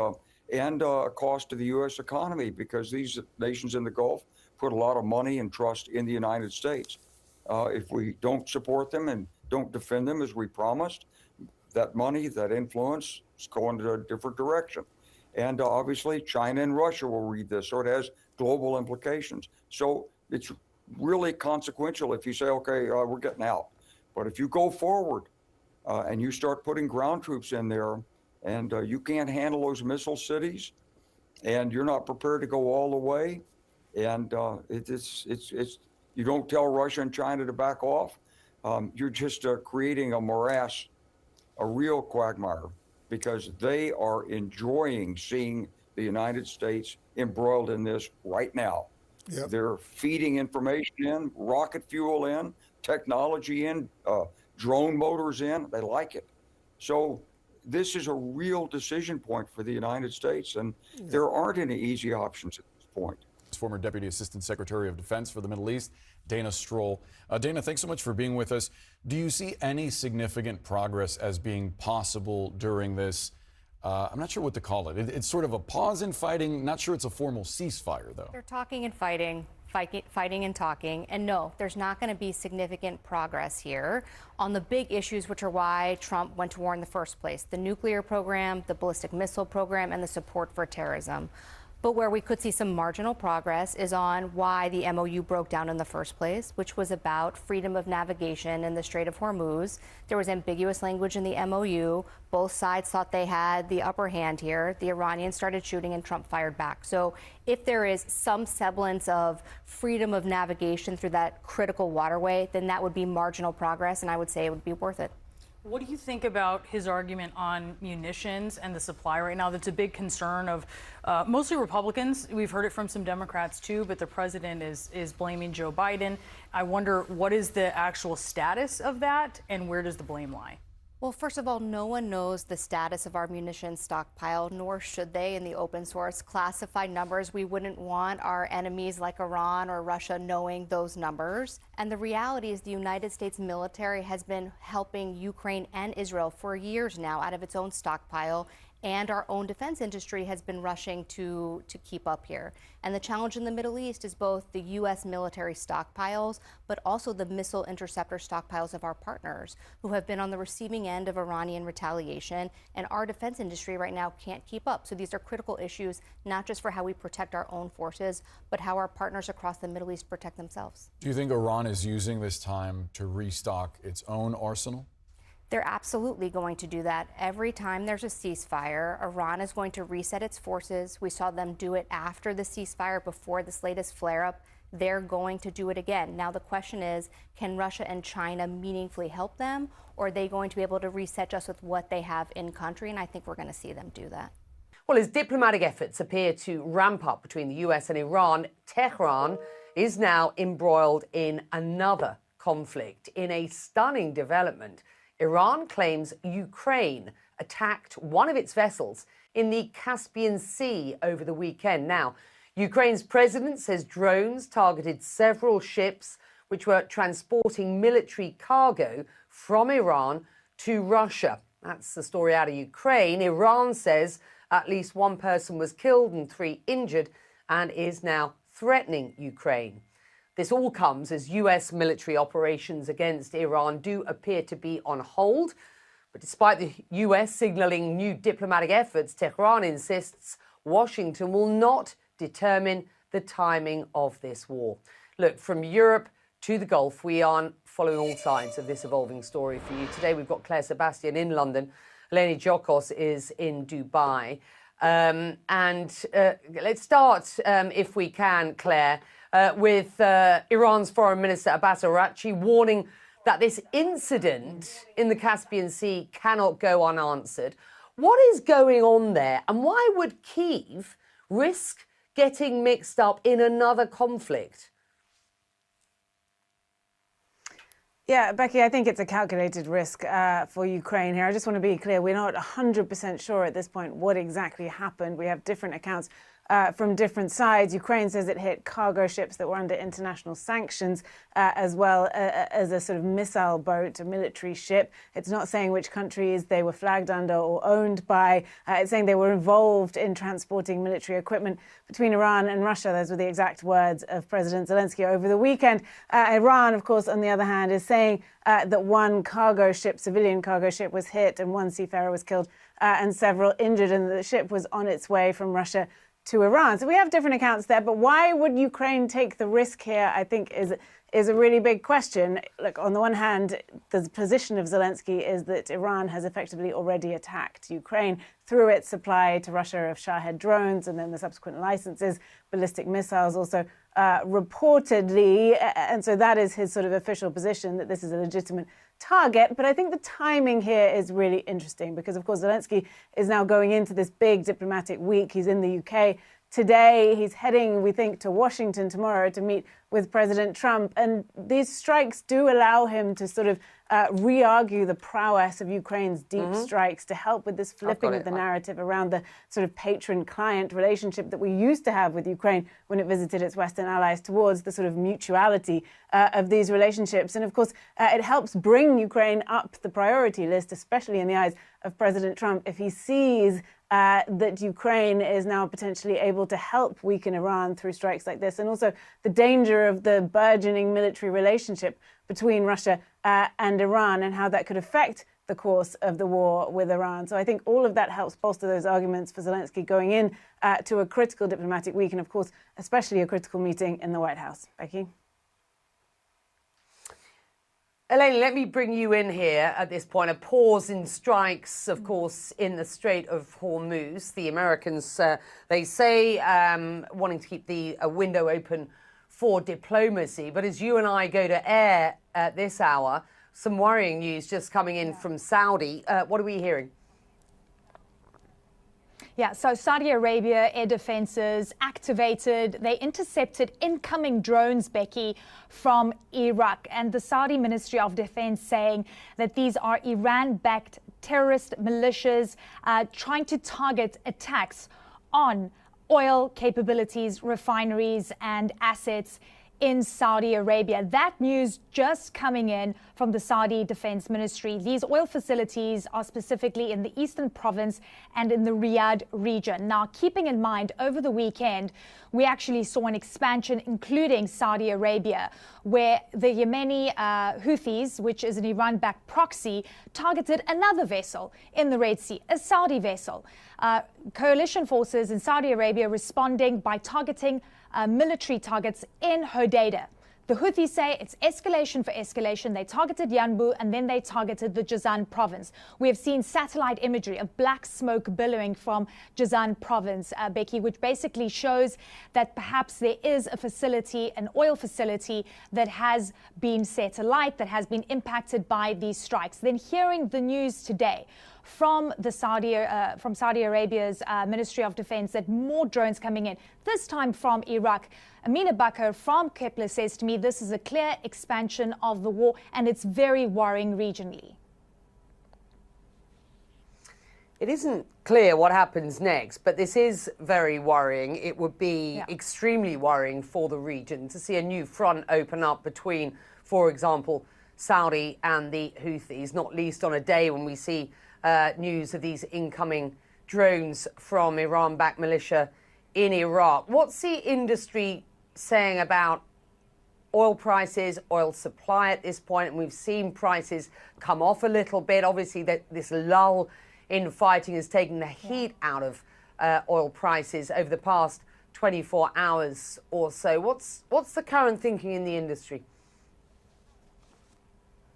and a cost to the U.S. economy, because these nations in the Gulf put a lot of money and trust in the United States. If we don't support them and don't defend them as we promised, that money, that influence is going to a different direction. And obviously, China and Russia will read this, so it has global implications. So it's really consequential if you say, okay, we're getting out. But if you go forward and you start putting ground troops in there, and you can't handle those missile cities, and you're not prepared to go all the way, and you don't tell Russia and China to back off, you're just creating a morass, a real quagmire, because they are enjoying seeing the United States embroiled in this right now. Yep. They're feeding information in, rocket fuel in, technology in, drone motors in. They like it. So this is a real decision point for the United States, and there aren't any easy options at this point. Former Deputy Assistant Secretary of Defense for the Middle East, Dana Stroll. Dana, thanks so much for being with us. Do you see any significant progress as being possible during this? I'm not sure what to call it. It's sort of a pause in fighting. Not sure it's a formal ceasefire, though. They're talking and fighting and talking. And no, there's not going to be significant progress here on the big issues, which are why Trump went to war in the first place: the nuclear program, the ballistic missile program, and the support for terrorism. But where we could see some marginal progress is on why the MOU broke down in the first place, which was about freedom of navigation in the Strait of Hormuz. There was ambiguous language in the MOU. Both sides thought they had the upper hand here. The Iranians started shooting and Trump fired back. So if there is some semblance of freedom of navigation through that critical waterway, then that would be marginal progress, and I would say it would be worth it. What do you think about his argument on munitions and the supply right now? That's a big concern of mostly Republicans. We've heard it from some Democrats too, but the president is blaming Joe Biden. I wonder, what is the actual status of that, and where does the blame lie? Well, first of all, no one knows the status of our munitions stockpile, nor should they in the open source classified numbers. We wouldn't want our enemies like Iran or Russia knowing those numbers. And the reality is the United States military has been helping Ukraine and Israel for years now out of its own stockpile. and our own defense industry has been rushing to keep up here. And the challenge in the Middle East is both the U.S. military stockpiles, but also the missile interceptor stockpiles of our partners who have been on the receiving end of Iranian retaliation. And our defense industry right now can't keep up. So these are critical issues, not just for how we protect our own forces, but how our partners across the Middle East protect themselves. Do you think Iran is using this time to restock its own arsenal? They're absolutely going to do that. Every time there's a ceasefire, Iran is going to reset its forces. We saw them do it after the ceasefire, before this latest flare-up. They're going to do it again. Now the question is, can Russia and China meaningfully help them, or are they going to be able to reset just with what they have in country? And I think we're going to see them do that. Well, as diplomatic efforts appear to ramp up between the US and Iran, Tehran is now embroiled in another conflict. In a stunning development, Iran claims Ukraine attacked one of its vessels in the Caspian Sea over the weekend. Now, Ukraine's president says drones targeted several ships which were transporting military cargo from Iran to Russia. That's the story out of Ukraine. Iran says at least one person was killed and 3 injured and is now threatening Ukraine. This all comes as US military operations against Iran do appear to be on hold. But despite the US signaling new diplomatic efforts, Tehran insists Washington will not determine the timing of this war. Look, from Europe to the Gulf, we are following all sides of this evolving story for you. Today, we've got Claire Sebastian in London. Eleni Giokos is in Dubai. Let's start, if we can, Claire, with Iran's Foreign Minister Abbas Araghchi warning that this incident in the Caspian Sea cannot go unanswered. What is going on there, and why would Kyiv risk getting mixed up in another conflict? Yeah, Becky, I think it's a calculated risk for Ukraine here. I just want to be clear, we're not 100% sure at this point what exactly happened. We have different accounts from different sides. Ukraine says it hit cargo ships that were under international sanctions, as well as a sort of missile boat, a military ship. It's not saying which countries they were flagged under or owned by. It's saying they were involved in transporting military equipment between Iran and Russia. Those were the exact words of President Zelensky over the weekend. Iran, of course, on the other hand, is saying that one cargo ship, civilian cargo ship, was hit and one seafarer was killed and several injured, and the ship was on its way from Russia to Iran. So we have different accounts there, but why would Ukraine take the risk here, I think, is a really big question. Look, on the one hand, the position of Zelensky is that Iran has effectively already attacked Ukraine through its supply to Russia of Shahed drones and then the subsequent licenses, ballistic missiles also reportedly. And so that is his sort of official position, that this is a legitimate target. But I think the timing here is really interesting because, of course, Zelensky is now going into this big diplomatic week. He's in the UK today. He's heading, we think, to Washington tomorrow to meet with President Trump. And these strikes do allow him to sort of re-argue the prowess of Ukraine's deep strikes to help with this flipping of the narrative around the sort of patron-client relationship that we used to have with Ukraine when it visited its Western allies, towards the sort of mutuality of these relationships. And of course, it helps bring Ukraine up the priority list, especially in the eyes of President Trump, if he sees that Ukraine is now potentially able to help weaken Iran through strikes like this, and also the danger of the burgeoning military relationship between Russia and Iran and how that could affect the course of the war with Iran. So I think all of that helps bolster those arguments for Zelensky going in to a critical diplomatic week and, of course, especially a critical meeting in the White House. Becky? Eleni, let me bring you in here at this point. A pause in strikes, of course, in the Strait of Hormuz. The Americans, they say, wanting to keep the window open for diplomacy. But as you and I go to air at this hour, some worrying news just coming in from Saudi. What are we hearing? Yeah, so Saudi Arabia air defenses activated. They intercepted incoming drones, Becky, from Iraq. And the Saudi Ministry of Defense saying that these are Iran-backed terrorist militias trying to target attacks on oil capabilities, refineries and assets in Saudi Arabia. That news just coming in from the Saudi Defense Ministry. These oil facilities are specifically in the eastern province and in the Riyadh region. Now, keeping in mind, over the weekend, we actually saw an expansion, including Saudi Arabia, where the Yemeni Houthis, which is an Iran-backed proxy, targeted another vessel in the Red Sea, a Saudi vessel. Coalition forces in Saudi Arabia responding by targeting military targets in Hodeidah. The Houthis say it's escalation for escalation. They targeted Yanbu and then they targeted the Jazan province. We have seen satellite imagery of black smoke billowing from Jazan province, Becky, which basically shows that perhaps there is a facility, an oil facility, that has been set alight, that has been impacted by these strikes. Then hearing the news today from Saudi Arabia's Ministry of Defense that more drones coming in, this time from Iraq. Amina Bakr from Kepler says to me this is a clear expansion of the war and it's very worrying regionally. It isn't clear what happens next, but this is very worrying. It would be extremely worrying for the region to see a new front open up between, for example, Saudi and the Houthis, not least on a day when we see news of these incoming drones from Iran-backed militia in Iraq. What's the industry saying about oil prices, oil supply at this point? And we've seen prices come off a little bit. Obviously, this lull in fighting has taken the heat out of oil prices over the past 24 hours or so. What's the current thinking in the industry?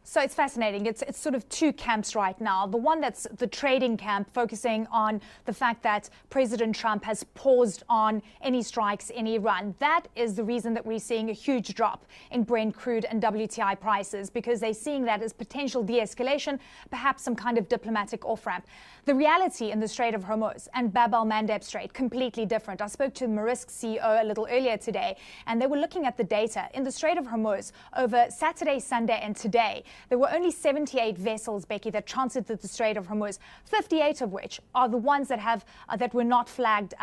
So it's fascinating. It's sort of two camps right now. The one that's the trading camp, focusing on the fact that President Trump has paused on any strikes in Iran. That is the reason that we're seeing a huge drop in Brent crude and WTI prices, because they're seeing that as potential de-escalation, perhaps some kind of diplomatic off-ramp. The reality in the Strait of Hormuz and Bab el-Mandeb Strait, completely different. I spoke to Maersk CEO a little earlier today, and they were looking at the data. In the Strait of Hormuz, over Saturday, Sunday, and today, there were only 78 vessels, Becky, that transited the Strait of Hormuz, 58 of which are the ones that were not flagged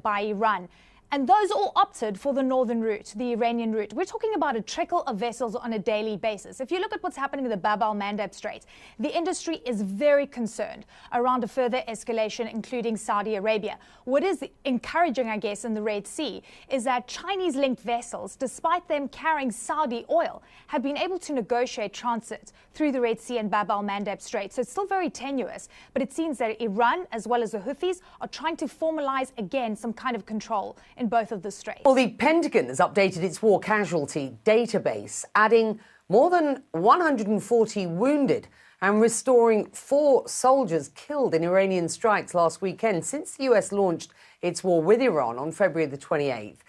by Iran. And those all opted for the northern route, the Iranian route. We're talking about a trickle of vessels on a daily basis. If you look at what's happening in the Bab el-Mandeb Strait, the industry is very concerned around a further escalation, including Saudi Arabia. What is encouraging, I guess, in the Red Sea is that Chinese-linked vessels, despite them carrying Saudi oil, have been able to negotiate transit through the Red Sea and Bab el-Mandeb Strait. So it's still very tenuous, but it seems that Iran, as well as the Houthis, are trying to formalize again some kind of control in both of the straits. Well, the Pentagon has updated its war casualty database, adding more than 140 wounded and restoring 4 soldiers killed in Iranian strikes last weekend since the US launched its war with Iran on February the 28th.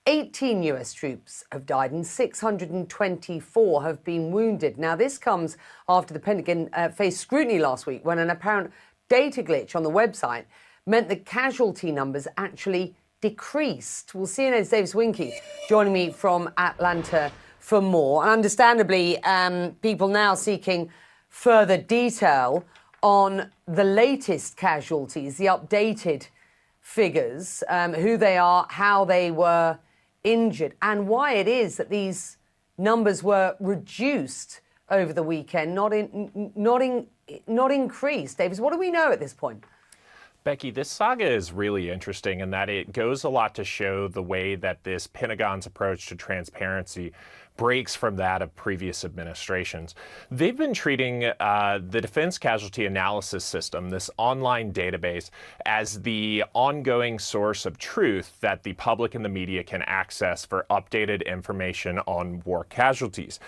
18 US troops have died and 624 have been wounded. Now, this comes after the Pentagon faced scrutiny last week when an apparent data glitch on the website meant the casualty numbers actually decreased. Well, CNN's Davis Winky joining me from Atlanta for more. And understandably, people now seeking further detail on the latest casualties, the updated figures, who they are, how they were injured, and why it is that these numbers were reduced over the weekend, not increased. Davis, what do we know at this point? Becky, this saga is really interesting in that it goes a lot to show the way that this Pentagon's approach to transparency breaks from that of previous administrations. They've been treating the Defense Casualty Analysis System, this online database, as the ongoing source of truth that the public and the media can access for updated information on war casualties.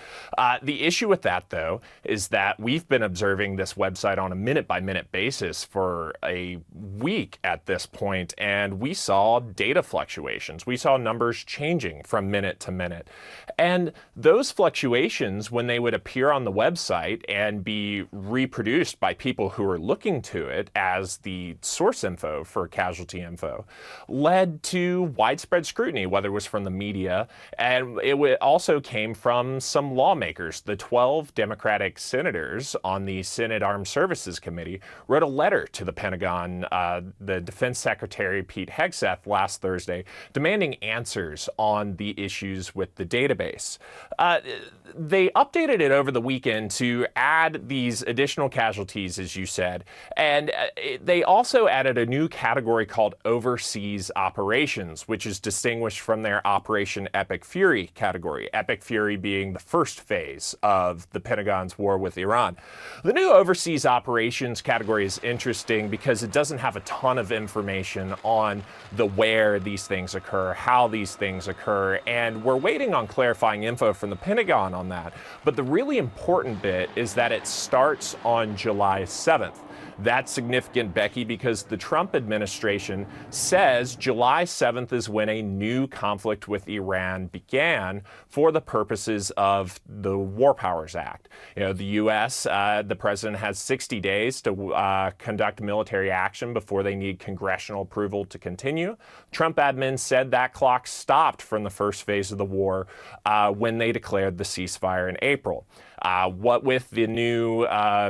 The issue with that, though, is that we've been observing this website on a minute-by-minute basis for a week at this point, and we saw data fluctuations. We saw numbers changing from minute to minute. And those fluctuations, when they would appear on the website and be reproduced by people who are looking to it as the source info for casualty info, led to widespread scrutiny, whether it was from the media, and it also came from some lawmakers. The 12 Democratic senators on the Senate Armed Services Committee wrote a letter to the Pentagon, the Defense Secretary Pete Hegseth last Thursday, demanding answers on the issues with the database. They updated it over the weekend to add these additional casualties, as you said, and they also added a new category called overseas operations, which is distinguished from their Operation Epic Fury category, Epic Fury being the first phase of the Pentagon's war with Iran. The new overseas operations category is interesting because it doesn't have a ton of information on the where these things occur, how these things occur, and we're waiting on clarifying info from the Pentagon on that. But the really important bit is that it starts on July 7th. That's significant, Becky, because the Trump administration says July 7th is when a new conflict with Iran began for the purposes of the War Powers Act. You know, the U.S., the president has 60 days to conduct military action before they need congressional approval to continue. Trump admin said that clock stopped from the first phase of the war when they declared the ceasefire in April. What with the new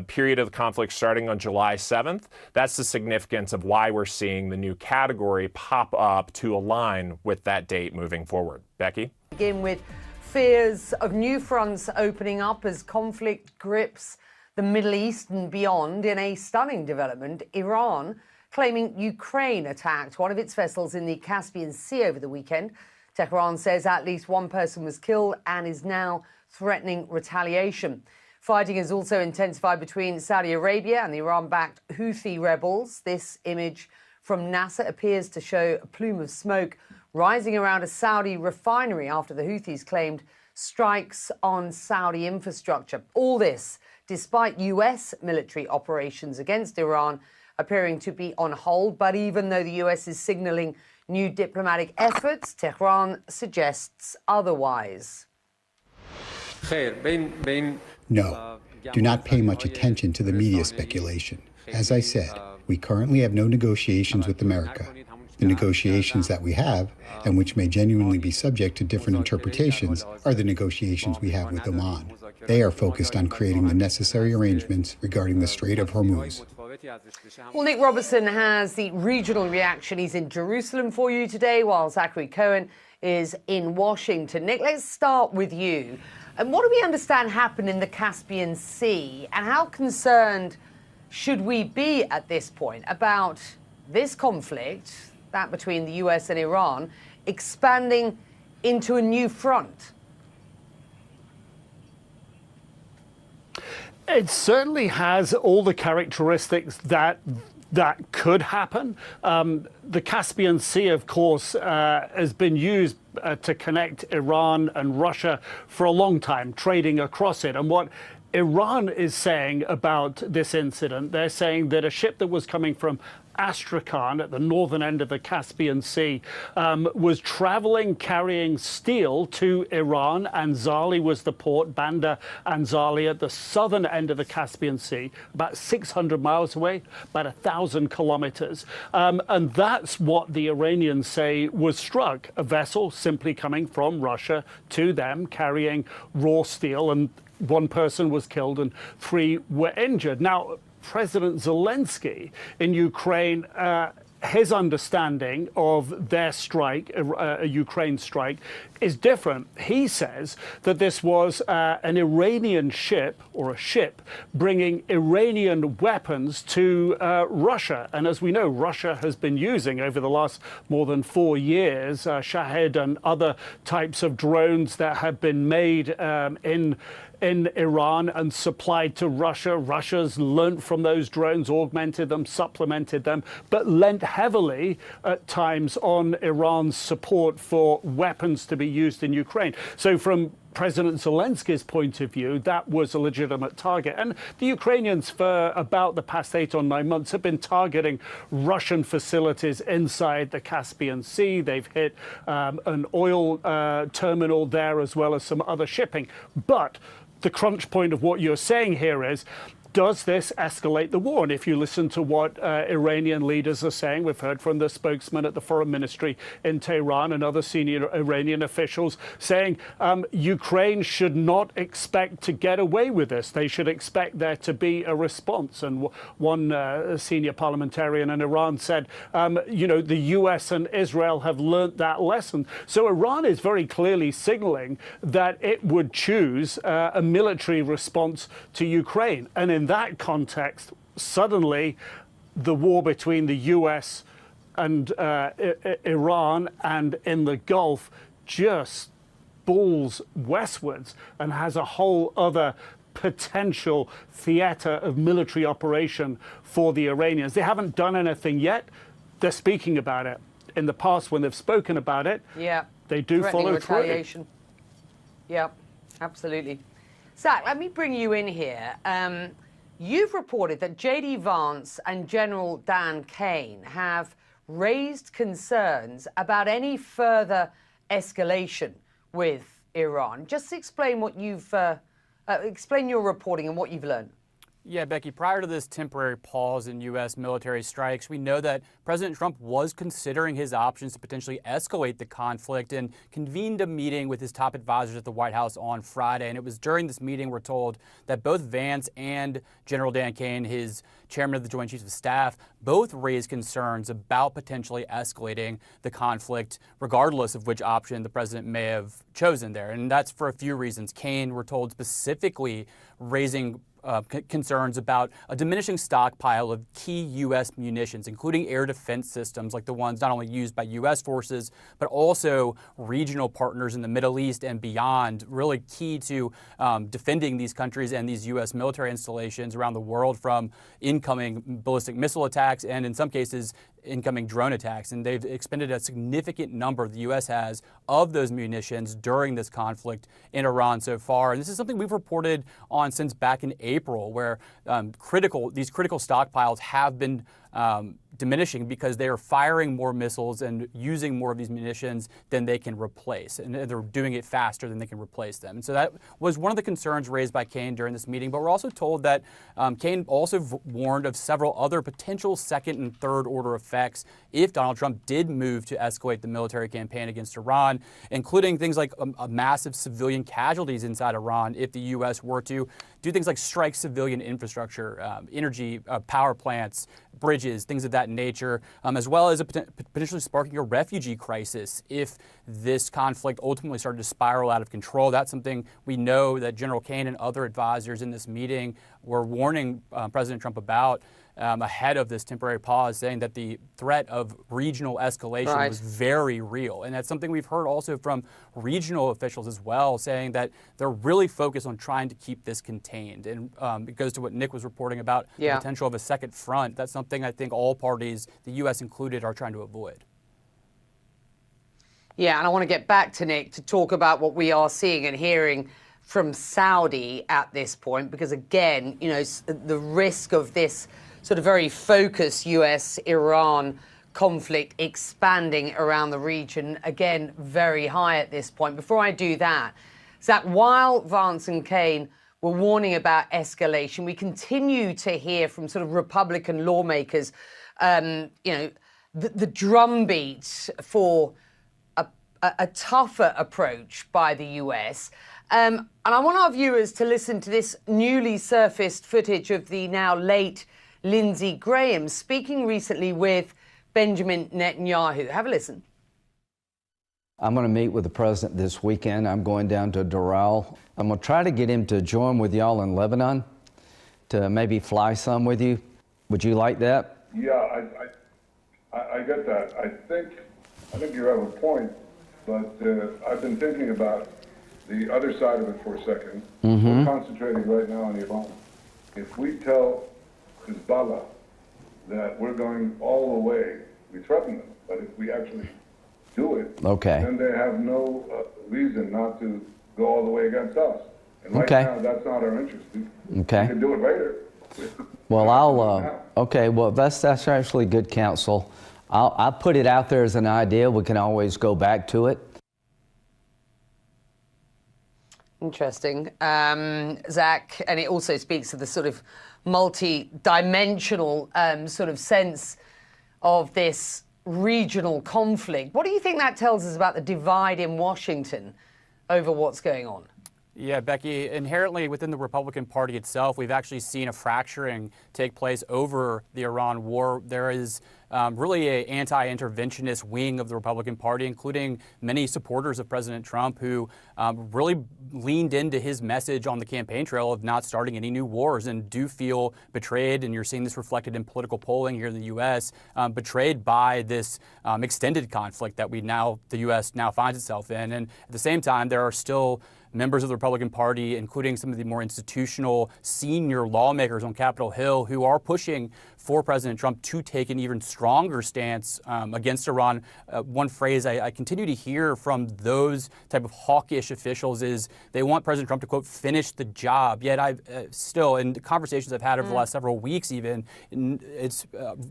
period of the conflict starting on July 7th, that's the significance of why we're seeing the new category pop up to align with that date moving forward. Becky? Begin with fears of new fronts opening up as conflict grips the Middle East and beyond. In a stunning development, Iran claiming Ukraine attacked one of its vessels in the Caspian Sea over the weekend. Tehran says at least one person was killed and is now threatening retaliation. Fighting has also intensified between Saudi Arabia and the Iran-backed Houthi rebels. This image from NASA appears to show a plume of smoke rising around a Saudi refinery after the Houthis claimed strikes on Saudi infrastructure. All this despite US military operations against Iran appearing to be on hold. But even though the US is signaling new diplomatic efforts, Tehran suggests otherwise. No, do not pay much attention to the media speculation. As I said, we currently have no negotiations with America. The negotiations that we have, and which may genuinely be subject to different interpretations, are the negotiations we have with Oman. They are focused on creating the necessary arrangements regarding the Strait of Hormuz. Well, Nick Robertson has the regional reaction. He's in Jerusalem for you today, while Zachary Cohen is in Washington. Nick, let's start with you. And what do we understand happened in the Caspian Sea, and how concerned should we be at this point about this conflict, that between the US and Iran, expanding into a new front? It certainly has all the characteristics that could happen. The Caspian Sea, of course, has been used to connect Iran and Russia for a long time, trading across it. And what Iran is saying about this incident, they're saying that a ship that was coming from Astrakhan at the northern end of the Caspian Sea was traveling carrying steel to Iran. Anzali was the port, Bandar Anzali at the southern end of the Caspian Sea, about 600 miles away, about 1,000 kilometers. And that's what the Iranians say was struck, a vessel simply coming from Russia to them carrying raw steel, and one person was killed and 3 were injured. Now, President Zelensky in Ukraine, his understanding of their strike, a Ukraine strike, is different. He says that this was an Iranian ship, or a ship, bringing Iranian weapons to Russia. And as we know, Russia has been using, over the last more than 4 years, Shahed and other types of drones that have been made in Iran and supplied to Russia. Russia's learnt from those drones, augmented them, supplemented them, but lent heavily at times on Iran's support for weapons to be used in Ukraine. So from President Zelensky's point of view, that was a legitimate target. And the Ukrainians, for about the past 8 or 9 months, have been targeting Russian facilities inside the Caspian Sea. They've hit an oil terminal there, as well as some other shipping. But the crunch point of what you're saying here is, does this escalate the war? And if you listen to what Iranian leaders are saying, we've heard from the spokesman at the foreign ministry in Tehran and other senior Iranian officials saying Ukraine should not expect to get away with this. They should expect there to be a response. And one senior parliamentarian in Iran said, you know, the US and Israel have learnt that lesson. So Iran is very clearly signaling that it would choose a military response to Ukraine. And in that context, suddenly the war between the US and Iran and in the Gulf just balls westwards and has a whole other potential theater of military operation for the Iranians. They haven't done anything yet. They're speaking about it. In the past, when they've spoken about it, they do follow through. Yeah, absolutely. Zach, let me bring you in here. You've reported that J.D. Vance and General Dan Kane have raised concerns about any further escalation with Iran. Just explain what you've explain your reporting and what you've learned. Yeah, Becky, prior to this temporary pause in U.S. military strikes, we know that President Trump was considering his options to potentially escalate the conflict and convened a meeting with his top advisors at the White House on Friday. And it was during this meeting, we're told, that both Vance and General Dan Kane, his chairman of the Joint Chiefs of Staff, both raised concerns about potentially escalating the conflict, regardless of which option the president may have chosen there. And that's for a few reasons. Kane, we're told, specifically raising concerns about a diminishing stockpile of key U.S. munitions, including air defense systems like the ones not only used by U.S. forces, but also regional partners in the Middle East and beyond, really key to defending these countries and these U.S. military installations around the world from incoming ballistic missile attacks and, in some cases, incoming drone attacks. And they've expended a significant number, the U.S. has, of those munitions during this conflict in Iran so far. And this is something we've reported on since back in April, where these critical stockpiles have been diminishing because they are firing more missiles and using more of these munitions than they can replace. And they're doing it faster than they can replace them. And so that was one of the concerns raised by Kane during this meeting. But we're also told that Kane also warned of several other potential second and third order effects if Donald Trump did move to escalate the military campaign against Iran, including things like a massive civilian casualties inside Iran if the U.S. were to do things like strike civilian infrastructure, energy, power plants, bridges, things of that nature, as well as potentially sparking a refugee crisis if this conflict ultimately started to spiral out of control. That's something we know that General Kane and other advisors in this meeting were warning President Trump about ahead of this temporary pause, saying that the threat of regional escalation was very real. And that's something we've heard also from regional officials as well, saying that they're really focused on trying to keep this contained. And it goes to what Nick was reporting about the potential of a second front. That's something I think all parties, the U.S. included, are trying to avoid. Yeah, and I want to get back to Nick to talk about what we are seeing and hearing from Saudi at this point, because again, you know, the risk of this sort of very focused US-Iran conflict expanding around the region, again, very high at this point. Before I do that, Zach, while Vance and Kane were warning about escalation, we continue to hear from sort of Republican lawmakers, you know, the drumbeat for a tougher approach by the US. And I want our viewers to listen to this newly surfaced footage of the now late Lindsey Graham speaking recently with Benjamin Netanyahu. Have a listen. I'm going to meet with the president this weekend. I'm going down to Doral. I'm going to try to get him to join with y'all in Lebanon to maybe fly some with you. Would you like that? Yeah, I get that. I think you have a point, but I've been thinking about the other side of it for a second. We're concentrating right now on Iran. If we tell Hezbollah that we're going all the way, we threaten them, but if we actually do it, then they have no reason not to go all the way against us. And right now, that's not our interest. We can do it later. Well, okay, well, that's actually good counsel. I'll put it out there as an idea. We can always go back to it. Interesting. Zach, and it also speaks to the sort of multi-dimensional sort of sense of this regional conflict. What do you think that tells us about the divide in Washington over what's going on? Yeah, Becky, inherently within the Republican Party itself, we've actually seen a fracturing take place over the Iran war. There is really an anti-interventionist wing of the Republican Party, including many supporters of President Trump who really leaned into his message on the campaign trail of not starting any new wars and do feel betrayed, and you're seeing this reflected in political polling here in the U.S., betrayed by this extended conflict that the U.S. now finds itself in. And at the same time, there are still members of the Republican Party, including some of the more institutional senior lawmakers on Capitol Hill, who are pushing for President Trump to take an even stronger stance against Iran. One phrase I continue to hear from those type of hawkish officials is they want President Trump to, quote, finish the job. Yet I've still, in the conversations I've had over the last several weeks even, it's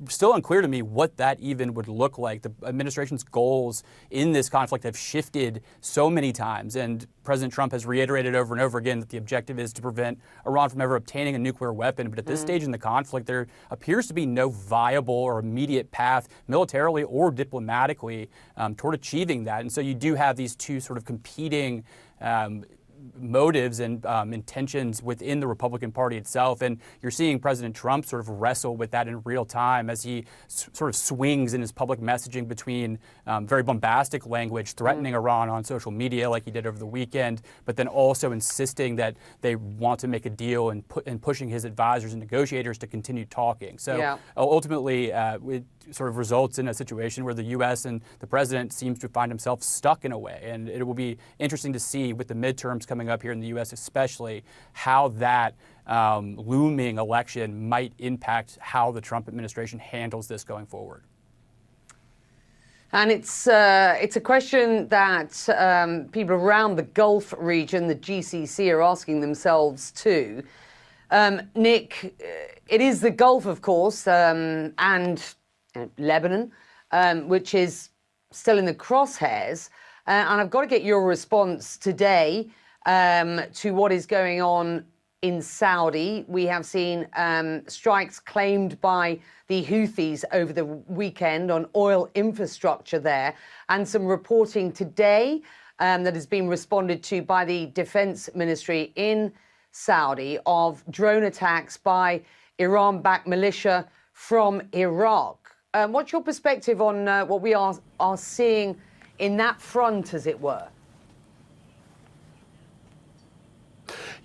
still unclear to me what that even would look like. The administration's goals in this conflict have shifted so many times, and President Trump has reiterated over and over again that the objective is to prevent Iran from ever obtaining a nuclear weapon. But at this stage in the conflict, there appears to be no viable or immediate path militarily or diplomatically toward achieving that. And so you do have these two sort of competing motives and intentions within the Republican Party itself. And you're seeing President Trump sort of wrestle with that in real time as he sort of swings in his public messaging between very bombastic language, threatening Iran on social media like he did over the weekend, but then also insisting that they want to make a deal and pushing his advisors and negotiators to continue talking. So ultimately, it sort of results in a situation where the U.S. and the president seems to find himself stuck in a way. And it will be interesting to see with the midterms coming up here in the U.S. especially how that looming election might impact how the Trump administration handles this going forward. And it's a question that people around the Gulf region, the GCC, are asking themselves too. Nick, it is the Gulf, of course, and Lebanon, which is still in the crosshairs. And I've got to get your response today to what is going on in Saudi. We have seen strikes claimed by the Houthis over the weekend on oil infrastructure there, and some reporting today that has been responded to by the Defense Ministry in Saudi of drone attacks by Iran-backed militia from Iraq. What's your perspective on what we are seeing in that front, as it were?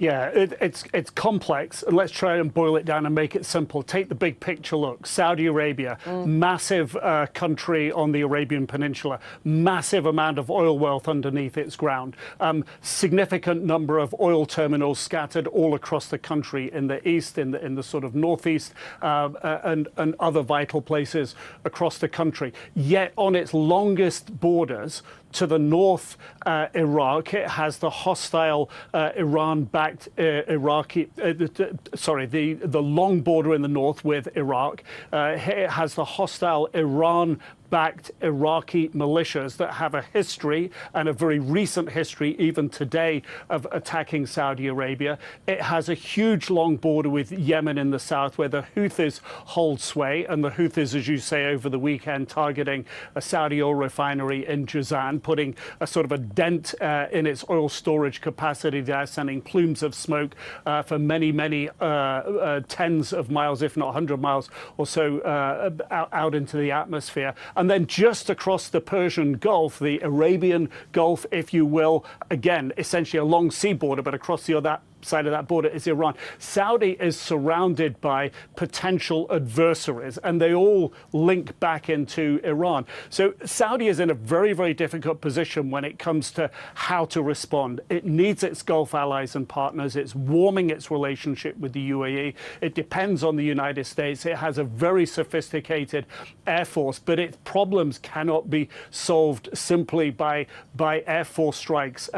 Yeah, it's complex. Let's try and boil it down and make it simple. Take the big picture look. Saudi Arabia, massive country on the Arabian Peninsula, massive amount of oil wealth underneath its ground, significant number of oil terminals scattered all across the country in the east, in the sort of northeast, and other vital places across the country. Yet on its longest borders, to the north, Iraq, it has the hostile Iran-backed Iraqi, the long border in the north with Iraq. It has the hostile Iran-backed Iraqi militias that have a history, and a very recent history even today, of attacking Saudi Arabia. It has a huge long border with Yemen in the south, where the Houthis hold sway, and the Houthis, as you say, over the weekend targeting a Saudi oil refinery in Jazan, putting a sort of a dent in its oil storage capacity there, sending plumes of smoke for many tens of miles, if not 100 miles or so, out into the atmosphere. And then just across the Persian Gulf, the Arabian Gulf, if you will, again, essentially a long sea border, but across the other side of that border is Iran. Saudi is surrounded by potential adversaries, and they all link back into Iran. So Saudi is in a very difficult position when it comes to how to respond. It needs its Gulf allies and partners. It's warming its relationship with the UAE. It depends on the United States. It has a very sophisticated air force, but its problems cannot be solved simply by air force strikes.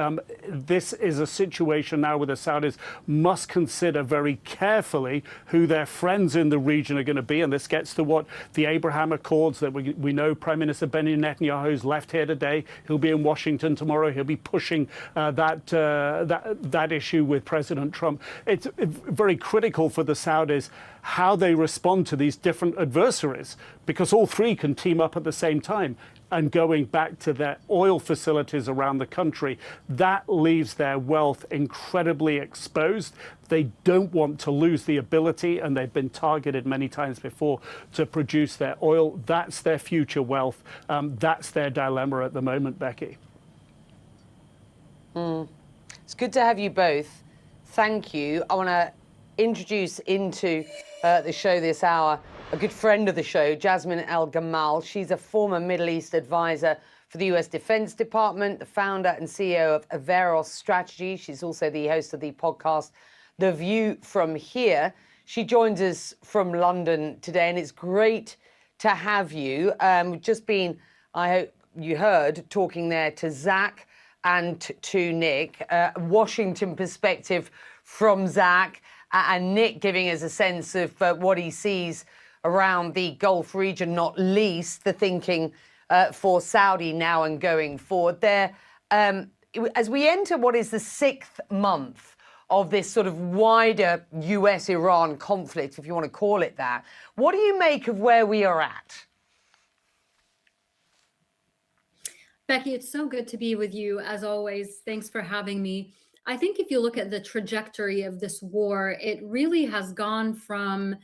this is a situation now where the Saudis must consider very carefully who their friends in the region are going to be. And this gets to what the Abraham Accords that we know Prime Minister Benjamin Netanyahu's left here today. He'll be in Washington tomorrow. He'll be pushing that issue with President Trump. It's very critical for the Saudis how they respond to these different adversaries, because all three can team up at the same time. And going back to their oil facilities around the country, that leaves their wealth incredibly exposed. They don't want to lose the ability, and they've been targeted many times before, to produce their oil. That's their future wealth. That's their dilemma at the moment, Becky. It's good to have you both. Thank you. I want to introduce into the show this hour a good friend of the show, Jasmine El-Gamal. She's a former Middle East advisor for the US Defense Department, the founder and CEO of Averos Strategy. She's also the host of the podcast, The View From Here. She joins us from London today, and it's great to have you. We've just been, I hope you heard, talking there to Zach and to Nick. Washington perspective from Zach, and Nick giving us a sense of what he sees around the Gulf region, not least the thinking for Saudi now and going forward. There, as we enter what is the 6th month of this sort of wider US-Iran conflict, if you want to call it that, what do you make of where we are at? Becky, it's so good to be with you, as always. Thanks for having me. I think if you look at the trajectory of this war, it really has gone from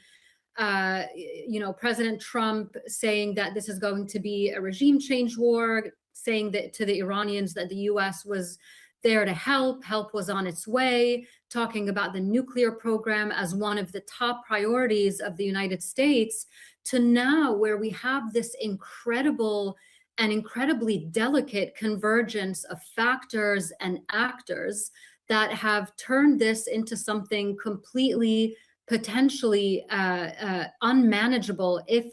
President Trump saying that this is going to be a regime change war, saying that to the Iranians that the US was there to help was on its way, talking about the nuclear program as one of the top priorities of the United States, to now where we have this incredible and incredibly delicate convergence of factors and actors that have turned this into something completely potentially unmanageable if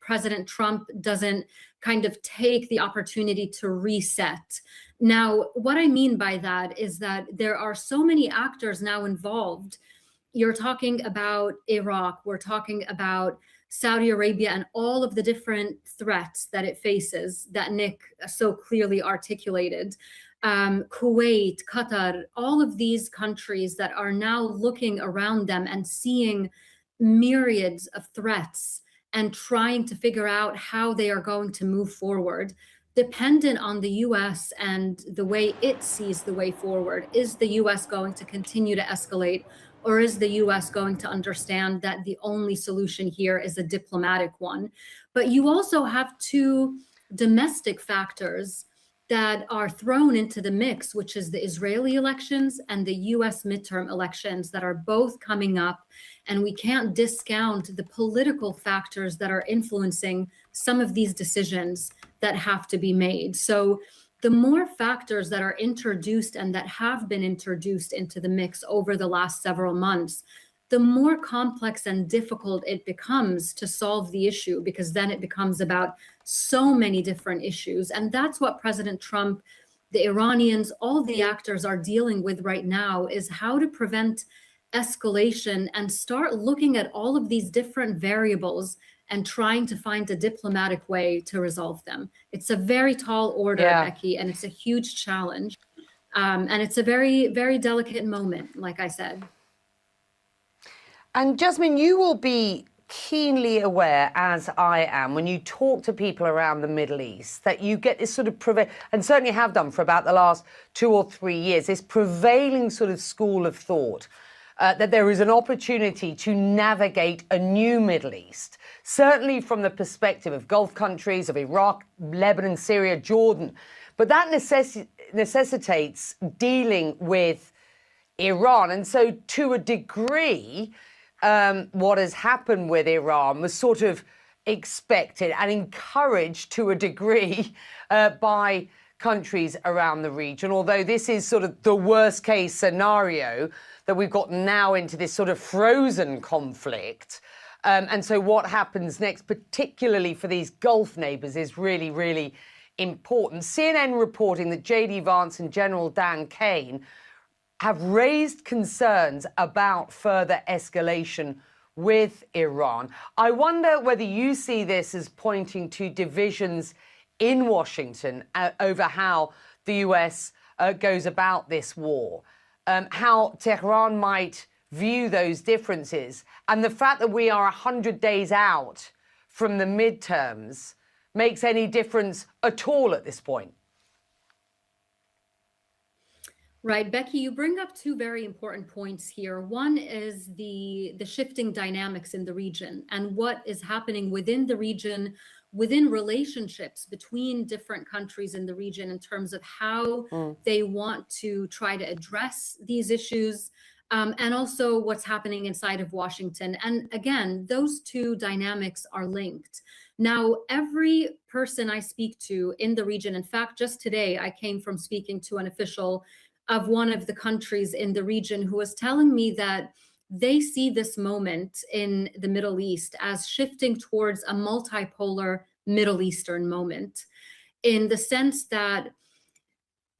President Trump doesn't kind of take the opportunity to reset. Now, what I mean by that is that there are so many actors now involved. You're talking about Iraq, we're talking about Saudi Arabia and all of the different threats that it faces that Nick so clearly articulated. Kuwait, Qatar, all of these countries that are now looking around them and seeing myriads of threats and trying to figure out how they are going to move forward, dependent on the US and the way it sees the way forward. Is the US going to continue to escalate, or is the US going to understand that the only solution here is a diplomatic one? But you also have two domestic factors that are thrown into the mix, which is the Israeli elections and the US midterm elections that are both coming up. And we can't discount the political factors that are influencing some of these decisions that have to be made. So the more factors that are introduced and that have been introduced into the mix over the last several months, the more complex and difficult it becomes to solve the issue, because then it becomes about so many different issues. And that's what President Trump, the Iranians, all the actors are dealing with right now, is how to prevent escalation and start looking at all of these different variables and trying to find a diplomatic way to resolve them. It's a very tall order, Becky, and it's a huge challenge. And it's a very, very delicate moment, like I said. And Jasmine, you will be keenly aware, as I am, when you talk to people around the Middle East, that you get this sort of and certainly have done for about the last 2 or 3 years, this prevailing sort of school of thought that there is an opportunity to navigate a new Middle East, certainly from the perspective of Gulf countries, of Iraq, Lebanon, Syria, Jordan. But that necessitates dealing with Iran. And so to a degree, what has happened with Iran was sort of expected and encouraged to a degree by countries around the region, although this is sort of the worst case scenario that we've got now into this sort of frozen conflict. And so what happens next, particularly for these Gulf neighbors, is really, really important. CNN reporting that J.D. Vance and General Dan Kane have raised concerns about further escalation with Iran. I wonder whether you see this as pointing to divisions in Washington over how the US goes about this war, how Tehran might view those differences, and the fact that we are 100 days out from the midterms makes any difference at all at this point. Right, Becky, you bring up two very important points here. One is the shifting dynamics in the region and what is happening within the region, within relationships between different countries in the region in terms of how they want to try to address these issues, and also what's happening inside of Washington. And again, those two dynamics are linked. Now, every person I speak to in the region, in fact, just today, I came from speaking to an official of one of the countries in the region who was telling me that they see this moment in the Middle East as shifting towards a multipolar Middle Eastern moment, in the sense that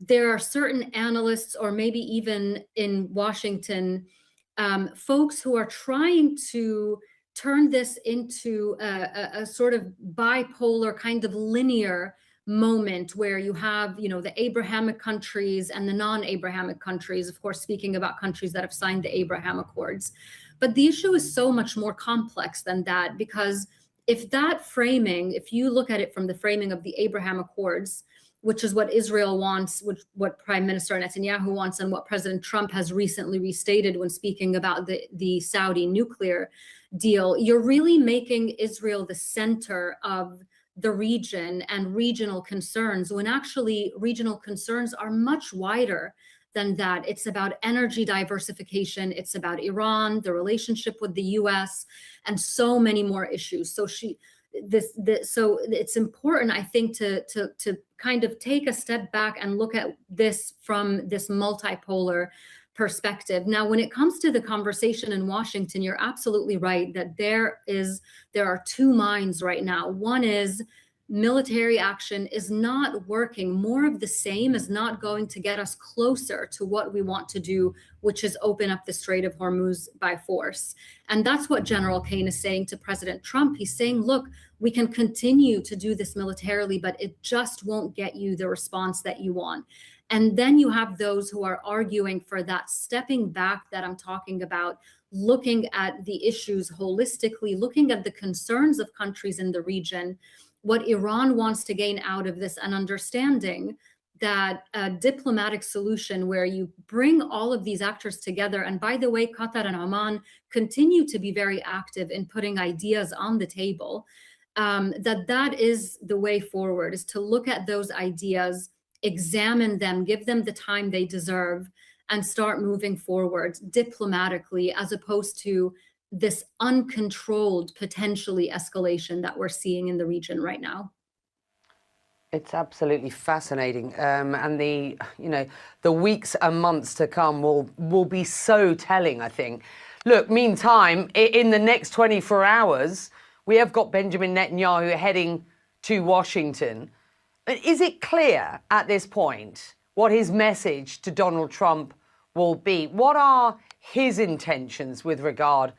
there are certain analysts, or maybe even in Washington, folks who are trying to turn this into a sort of bipolar kind of linear moment where you have, you know, the Abrahamic countries and the non-Abrahamic countries, of course, speaking about countries that have signed the Abraham Accords. But the issue is so much more complex than that, because if that framing, if you look at it from the framing of the Abraham Accords, which is what Israel wants, what Prime Minister Netanyahu wants, and what President Trump has recently restated when speaking about the Saudi nuclear deal, you're really making Israel the center of the region and regional concerns, when actually regional concerns are much wider than that. It's about energy diversification, it's about Iran, the relationship with the US, and so many more issues. So so it's important, I think, to kind of take a step back and look at this from this multipolar perspective. Now, when it comes to the conversation in Washington, you're absolutely right that there are two minds right now. One is military action is not working. More of the same is not going to get us closer to what we want to do, which is open up the Strait of Hormuz by force. And that's what General Kane is saying to President Trump. He's saying, look, we can continue to do this militarily, but it just won't get you the response that you want. And then you have those who are arguing for that stepping back that I'm talking about, looking at the issues holistically, looking at the concerns of countries in the region, what Iran wants to gain out of this, and understanding that a diplomatic solution where you bring all of these actors together. And by the way, Qatar and Oman continue to be very active in putting ideas on the table, that is the way forward, is to look at those ideas, examine them, give them the time they deserve, and start moving forward diplomatically, as opposed to this uncontrolled, potentially escalation that we're seeing in the region right now. It's absolutely fascinating, and the weeks and months to come will be so telling, I think. Look, meantime, in the next 24 hours, we have got Benjamin Netanyahu heading to Washington. Is it clear at this point what his message to Donald Trump will be? What are his intentions with regard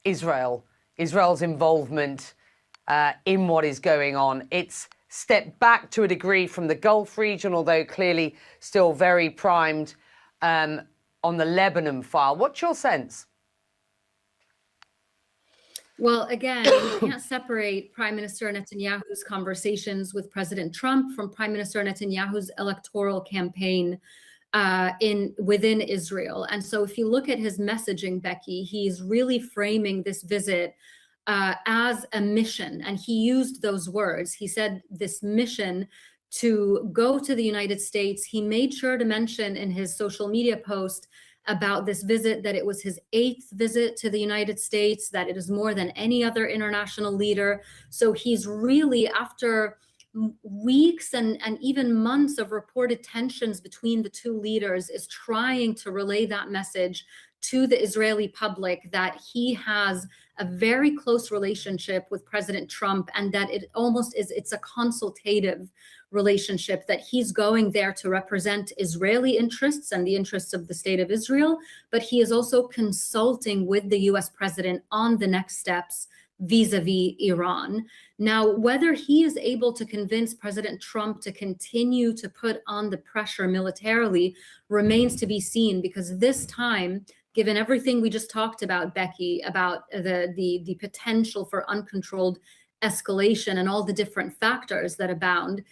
Israel's involvement in what is going on? It's stepped back to a degree from the Gulf region, although clearly still very primed on the Lebanon file. What's your sense? Well, again, you can't separate Prime Minister Netanyahu's conversations with President Trump from Prime Minister Netanyahu's electoral campaign within Israel. And so if you look at his messaging, Becky, he's really framing this visit as a mission. And he used those words. He said this mission to go to the United States. He made sure to mention in his social media post about this visit that it was his 8th visit to the United States, that it is more than any other international leader. So he's really, after weeks and even months of reported tensions between the two leaders is trying to relay that message to the Israeli public that he has a very close relationship with President Trump, and that it's a consultative relationship, that he's going there to represent Israeli interests and the interests of the state of Israel, but he is also consulting with the US president on the next steps vis-a-vis Iran. Now, whether he is able to convince President Trump to continue to put on the pressure militarily remains to be seen, because this time, given everything we just talked about, Becky, about the potential for uncontrolled escalation and all the different factors that abound,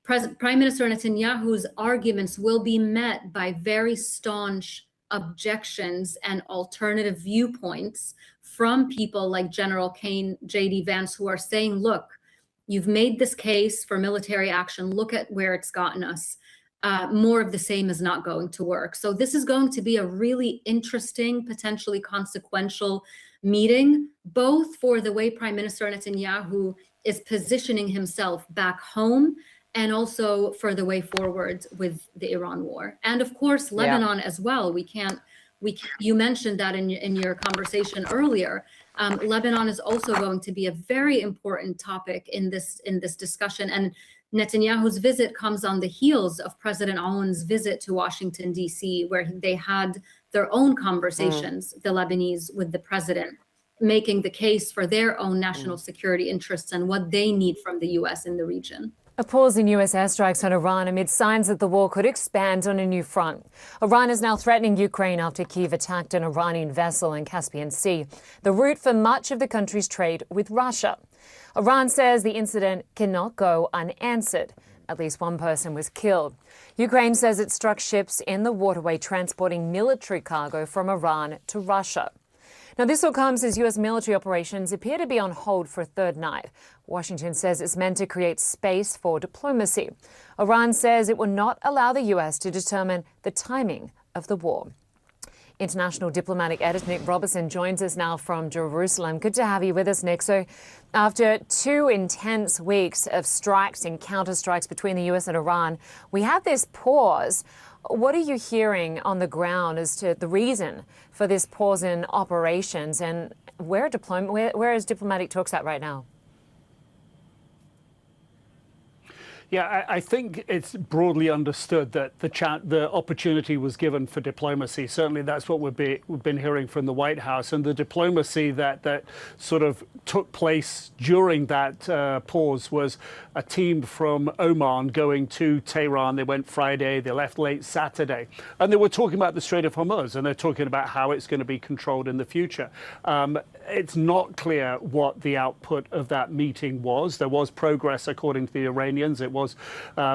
Prime Minister Netanyahu's arguments will be met by very staunch objections and alternative viewpoints from people like General Kane, J.D. Vance, who are saying, look, you've made this case for military action. Look at where it's gotten us. More of the same is not going to work. So this is going to be a really interesting, potentially consequential meeting, both for the way Prime Minister Netanyahu is positioning himself back home, and also for the way forward with the Iran war. And of course, Lebanon as well. You mentioned that in your conversation earlier. Lebanon is also going to be a very important topic in this discussion. And Netanyahu's visit comes on the heels of President Aoun's visit to Washington, D.C., where they had their own conversations, the Lebanese, with the president, making the case for their own national security interests and what they need from the U.S. in the region. A pause in U.S. airstrikes on Iran amid signs that the war could expand on a new front. Iran is now threatening Ukraine after Kyiv attacked an Iranian vessel in Caspian Sea, the route for much of the country's trade with Russia. Iran says the incident cannot go unanswered. At least one person was killed. Ukraine says it struck ships in the waterway transporting military cargo from Iran to Russia. Now, this all comes as U.S. military operations appear to be on hold for a third night. Washington says it's meant to create space for diplomacy. Iran says it will not allow the U.S. to determine the timing of the war. International diplomatic editor Nick Robertson joins us now from Jerusalem. Good to have you with us, Nick. So after 2 intense weeks of strikes and counterstrikes between the U.S. and Iran, we have this pause. What are you hearing on the ground as to the reason for this pause in operations, and where is diplomatic talks at right now? Yeah, I think it's broadly understood that the opportunity was given for diplomacy. Certainly that's what we've been hearing from the White House. And the diplomacy that sort of took place during that pause was a team from Oman going to Tehran. They went Friday, they left late Saturday. And they were talking about the Strait of Hormuz, and they're talking about how it's going to be controlled in the future. It's not clear what the output of that meeting was. There was progress, according to the Iranians. It was, there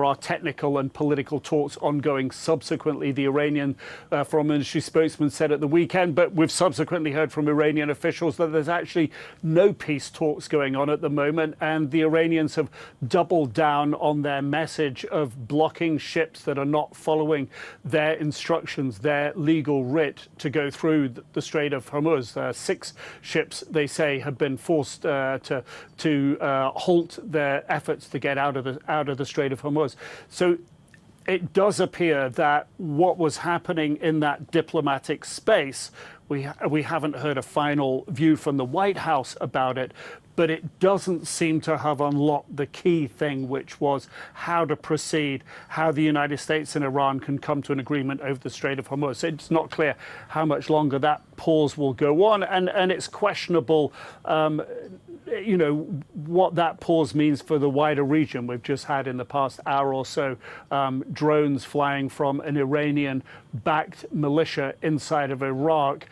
are technical and political talks ongoing subsequently. The Iranian foreign ministry spokesman said at the weekend, but we've subsequently heard from Iranian officials that there's actually no peace talks going on at the moment. And the Iranians have doubled down on their message of blocking ships that are not following their instructions, their legal writ to go through the Strait of Hormuz. 6 ships, they say, have been forced to halt their efforts to get out of the Strait of Hormuz. So it does appear that what was happening in that diplomatic space, we haven't heard a final view from the White House about it, but it doesn't seem to have unlocked the key thing, which was how to proceed, how the United States and Iran can come to an agreement over the Strait of Hormuz. It's not clear how much longer that pause will go on, and it's questionable what that pause means for the wider region. We've just had in the past hour or so drones flying from an Iranian-backed militia inside of Iraq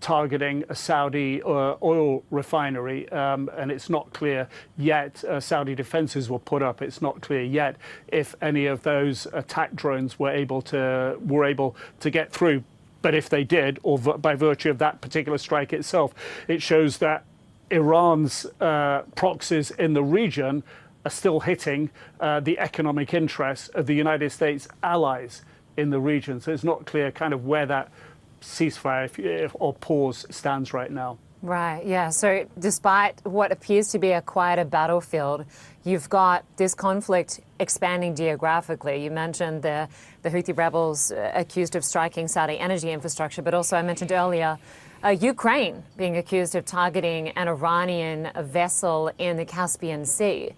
targeting a Saudi oil refinery. And it's not clear yet. Saudi defenses were put up. It's not clear yet if any of those attack drones were able to get through. But if they did, or by virtue of that particular strike itself, it shows that Iran's proxies in the region are still hitting the economic interests of the United States allies in the region. So it's not clear kind of where that ceasefire or pause stands right now. Right, yeah. So despite what appears to be a quieter battlefield, you've got this conflict expanding geographically. You mentioned the Houthi rebels accused of striking Saudi energy infrastructure, but also I mentioned earlier Ukraine being accused of targeting an Iranian vessel in the Caspian Sea.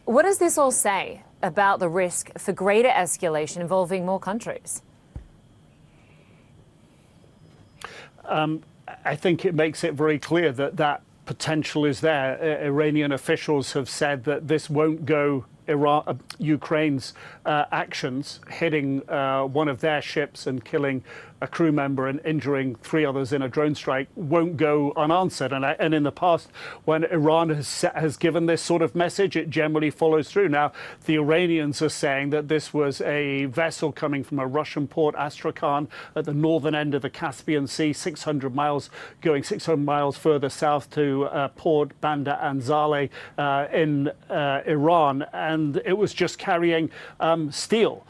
What does this all say about the risk for greater escalation involving more countries? I think it makes it very clear that that potential is there. Iranian officials have said that this won't go Ukraine's actions, hitting one of their ships and killing a crew member and injuring 3 others in a drone strike, won't go unanswered. And in the past, when Iran has given this sort of message, it generally follows through. Now, the Iranians are saying that this was a vessel coming from a Russian port, Astrakhan, at the northern end of the Caspian Sea, 600 miles, going 600 miles further south to Port Bandar Anzali in Iran. And it was just carrying steel.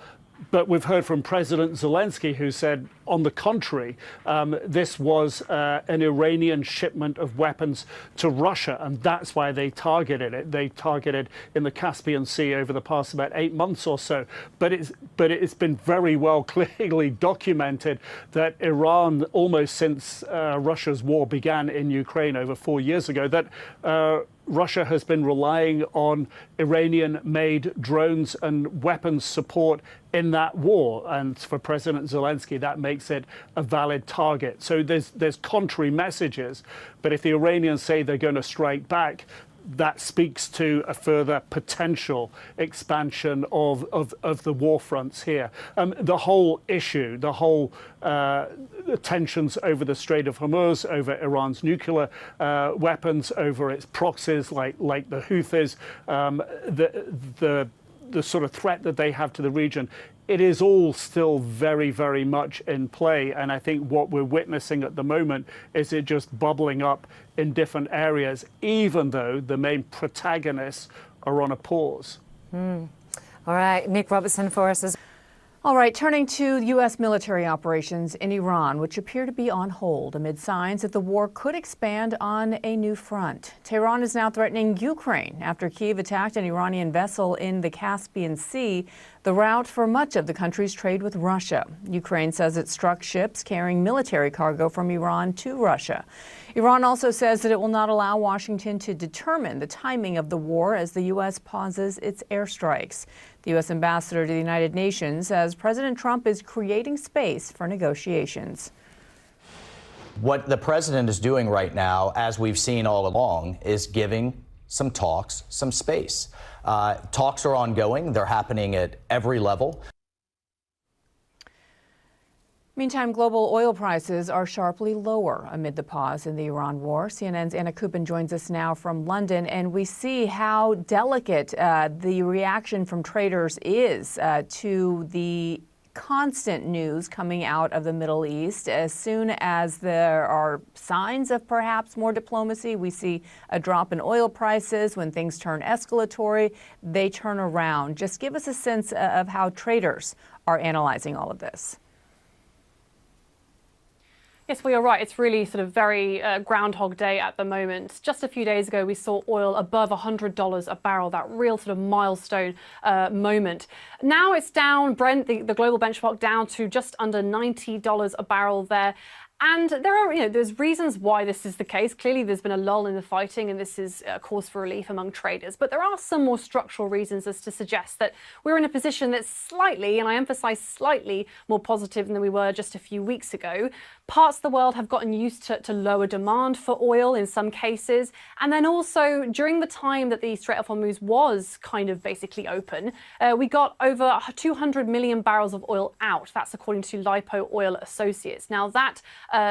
But we've heard from President Zelensky, who said, on the contrary, this was an Iranian shipment of weapons to Russia, and that's why they targeted it. They targeted in the Caspian Sea over the past about 8 months or so. But it's been very well clearly documented that Iran, almost since Russia's war began in Ukraine over 4 years ago, that Russia has been relying on Iranian-made drones and weapons support in that war. And for President Zelensky, that makes it a valid target. So there's contrary messages. But if the Iranians say they're going to strike back, that speaks to a further potential expansion of the war fronts here. The whole issue, the whole tensions over the Strait of Hormuz, over Iran's nuclear weapons, over its proxies like the Houthis, the sort of threat that they have to the region, it is all still very, very much in play. And I think what we're witnessing at the moment is it just bubbling up in different areas, even though the main protagonists are on a pause. All right, Nick Robertson for us. All right, turning to U.S. military operations in Iran, which appear to be on hold amid signs that the war could expand on a new front. Tehran is now threatening Ukraine after Kyiv attacked an Iranian vessel in the Caspian Sea, the route for much of the country's trade with Russia. Ukraine says it struck ships carrying military cargo from Iran to Russia. Iran also says that it will not allow Washington to determine the timing of the war as the U.S. pauses its airstrikes. The U.S. ambassador to the United Nations says President Trump is creating space for negotiations. What the president is doing right now, as we've seen all along, is giving some talks some space. Talks are ongoing. They're happening at every level. Meantime, global oil prices are sharply lower amid the pause in the Iran war. CNN's Anna Kupin joins us now from London, and we see how delicate the reaction from traders is to the constant news coming out of the Middle East. As soon as there are signs of perhaps more diplomacy, we see a drop in oil prices. When things turn escalatory, they turn around. Just give us a sense of how traders are analyzing all of this. Yes, well, you're right. It's really sort of very Groundhog Day at the moment. Just a few days ago, we saw oil above $100 a barrel, that real sort of milestone moment. Now it's down, Brent, the global benchmark, down to just under $90 a barrel there. And there are, there's reasons why this is the case. Clearly, there's been a lull in the fighting, and this is a cause for relief among traders. But there are some more structural reasons as to suggest that we're in a position that's slightly, and I emphasize slightly, more positive than we were just a few weeks ago. Parts of the world have gotten used to lower demand for oil in some cases. And then also, during the time that the Strait of Hormuz was kind of basically open, we got over 200 million barrels of oil out. That's according to Lipo Oil Associates. Now, that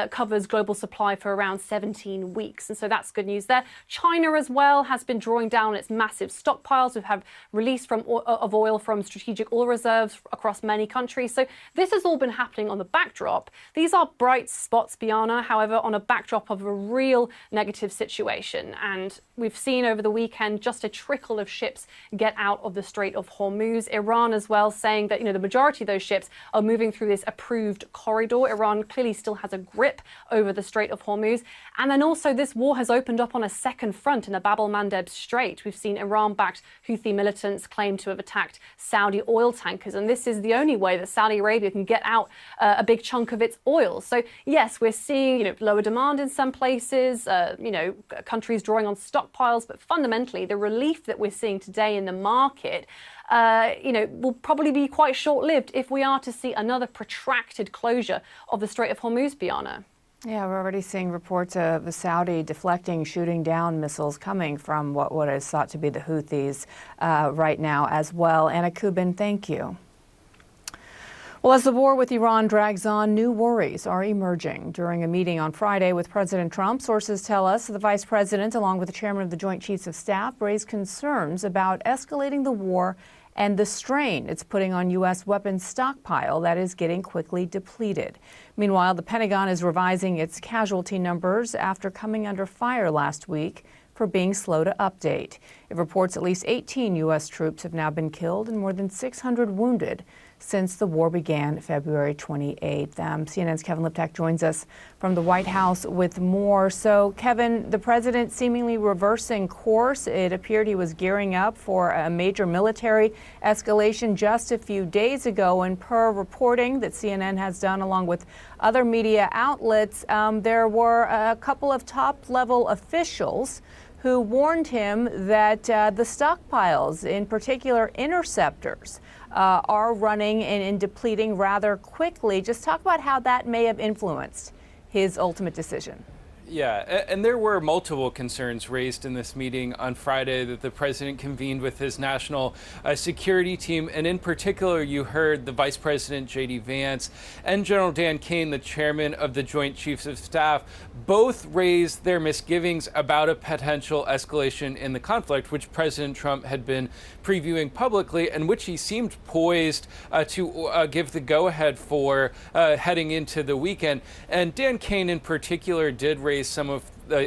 covers global supply for around 17 weeks. And so that's good news there. China as well has been drawing down its massive stockpiles. We have release of oil from strategic oil reserves across many countries. So this has all been happening on the backdrop. These are bright spots, Biana, however, on a backdrop of a real negative situation. And we've seen over the weekend just a trickle of ships get out of the Strait of Hormuz. Iran as well saying that, the majority of those ships are moving through this approved corridor. Iran clearly still has a grip over the Strait of Hormuz. And then also this war has opened up on a second front in the Bab el-Mandeb Strait. We've seen Iran-backed Houthi militants claim to have attacked Saudi oil tankers, and this is the only way that Saudi Arabia can get out a big chunk of its oil. So yes, we're seeing lower demand in some places, countries drawing on stockpiles, but fundamentally the relief that we're seeing today in the market will probably be quite short-lived if we are to see another protracted closure of the Strait of Hormuz, Biana. Yeah, we're already seeing reports of Saudi deflecting, shooting down missiles coming from what is thought to be the Houthis right now as well. Anna Kubin, thank you. Well, as the war with Iran drags on, new worries are emerging. During a meeting on Friday with President Trump, sources tell us the vice president, along with the chairman of the Joint Chiefs of Staff, raised concerns about escalating the war and the strain it's putting on U.S. weapons stockpile that is getting quickly depleted. Meanwhile, the Pentagon is revising its casualty numbers after coming under fire last week for being slow to update. It reports at least 18 U.S. troops have now been killed and more than 600 wounded since the war began February 28th. CNN's Kevin Liptak joins us from the White House with more. So, Kevin, the president seemingly reversing course. It appeared he was gearing up for a major military escalation just a few days ago. And per reporting that CNN has done along with other media outlets, there were a couple of top-level officials who warned him that the stockpiles, in particular interceptors, are running and depleting rather quickly. Just talk about how that may have influenced his ultimate decision. Yeah, and there were multiple concerns raised in this meeting on Friday that the president convened with his national security team. And in particular, you heard the Vice President J.D. Vance and General Dan Kane, the chairman of the Joint Chiefs of Staff, both raised their misgivings about a potential escalation in the conflict, which President Trump had been previewing publicly and which he seemed poised to give the go-ahead for heading into the weekend. And Dan Kane in particular did raise some of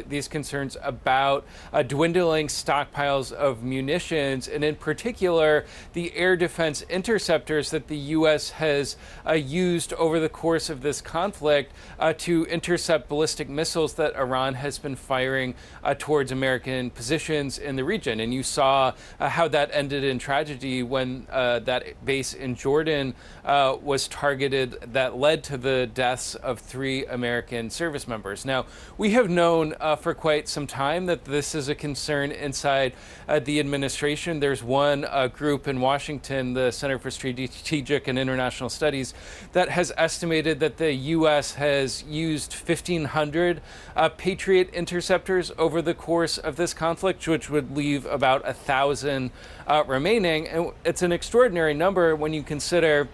these concerns about dwindling stockpiles of munitions, and in particular the air defense interceptors that the U.S. has used over the course of this conflict to intercept ballistic missiles that Iran has been firing towards American positions in the region. And you saw how that ended in tragedy when that base in Jordan was targeted, that led to the deaths of 3 American service members. Now, we have known for quite some time that this is a concern inside the administration. There's one group in Washington, the Center for Strategic and International Studies, that has estimated that the U.S. has used 1,500 Patriot interceptors over the course of this conflict, which would leave about 1,000 remaining. And it's an extraordinary number when you consider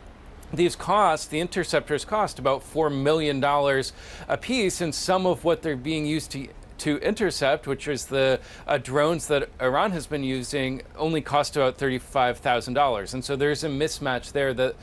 these costs. The interceptors cost about $4 million a piece, and some of what they're being used to intercept, which is the drones that Iran has been using, only cost about $35,000. And so there's a mismatch there that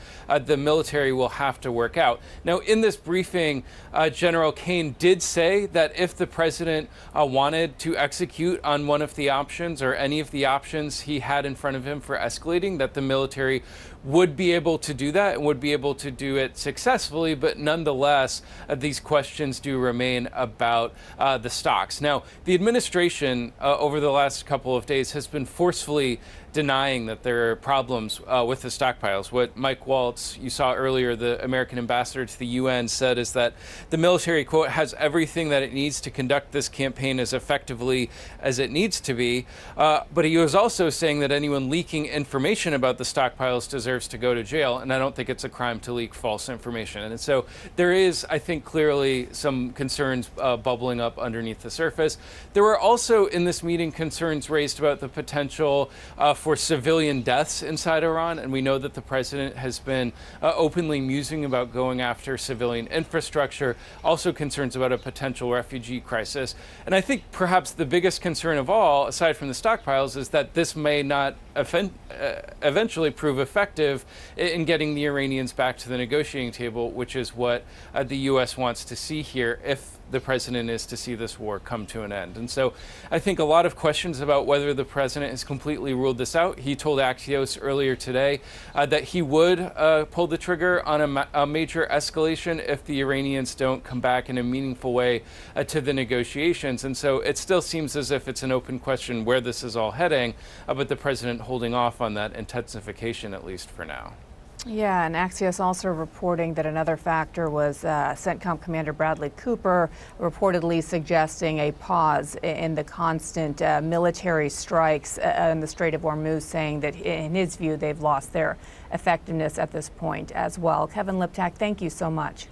the military will have to work out. Now, in this briefing, General Kane did say that if the president wanted to execute on one of the options or any of the options he had in front of him for escalating, that the military would be able to do that and would be able to do it successfully. But nonetheless, these questions do remain about the stocks. Now, the administration over the last couple of days has been forcefully denying that there are problems with the stockpiles. What Mike Waltz, you saw earlier, the American ambassador to the UN, said is that the military, quote, has everything that it needs to conduct this campaign as effectively as it needs to be. But he was also saying that anyone leaking information about the stockpiles deserves to go to jail. And I don't think it's a crime to leak false information. And so there is, I think, clearly some concerns bubbling up underneath the surface. There were also in this meeting concerns raised about the potential for civilian deaths inside Iran, and we know that the president has been openly musing about going after civilian infrastructure, also concerns about a potential refugee crisis. And I think perhaps the biggest concern of all, aside from the stockpiles, is that this may not eventually prove effective in getting the Iranians back to the negotiating table, which is what the U.S. wants to see here. If the president is to see this war come to an end. And so I think a lot of questions about whether the president has completely ruled this out. He told Axios earlier today that he would pull the trigger on a major escalation if the Iranians don't come back in a meaningful way to the negotiations. And so it still seems as if it's an open question where this is all heading, but the president holding off on that intensification, at least for now. Yeah, and Axios also reporting that another factor was CENTCOM Commander Bradley Cooper reportedly suggesting a pause in the constant military strikes in the Strait of Hormuz, saying that in his view they've lost their effectiveness at this point as well. Kevin Liptak, thank you so much.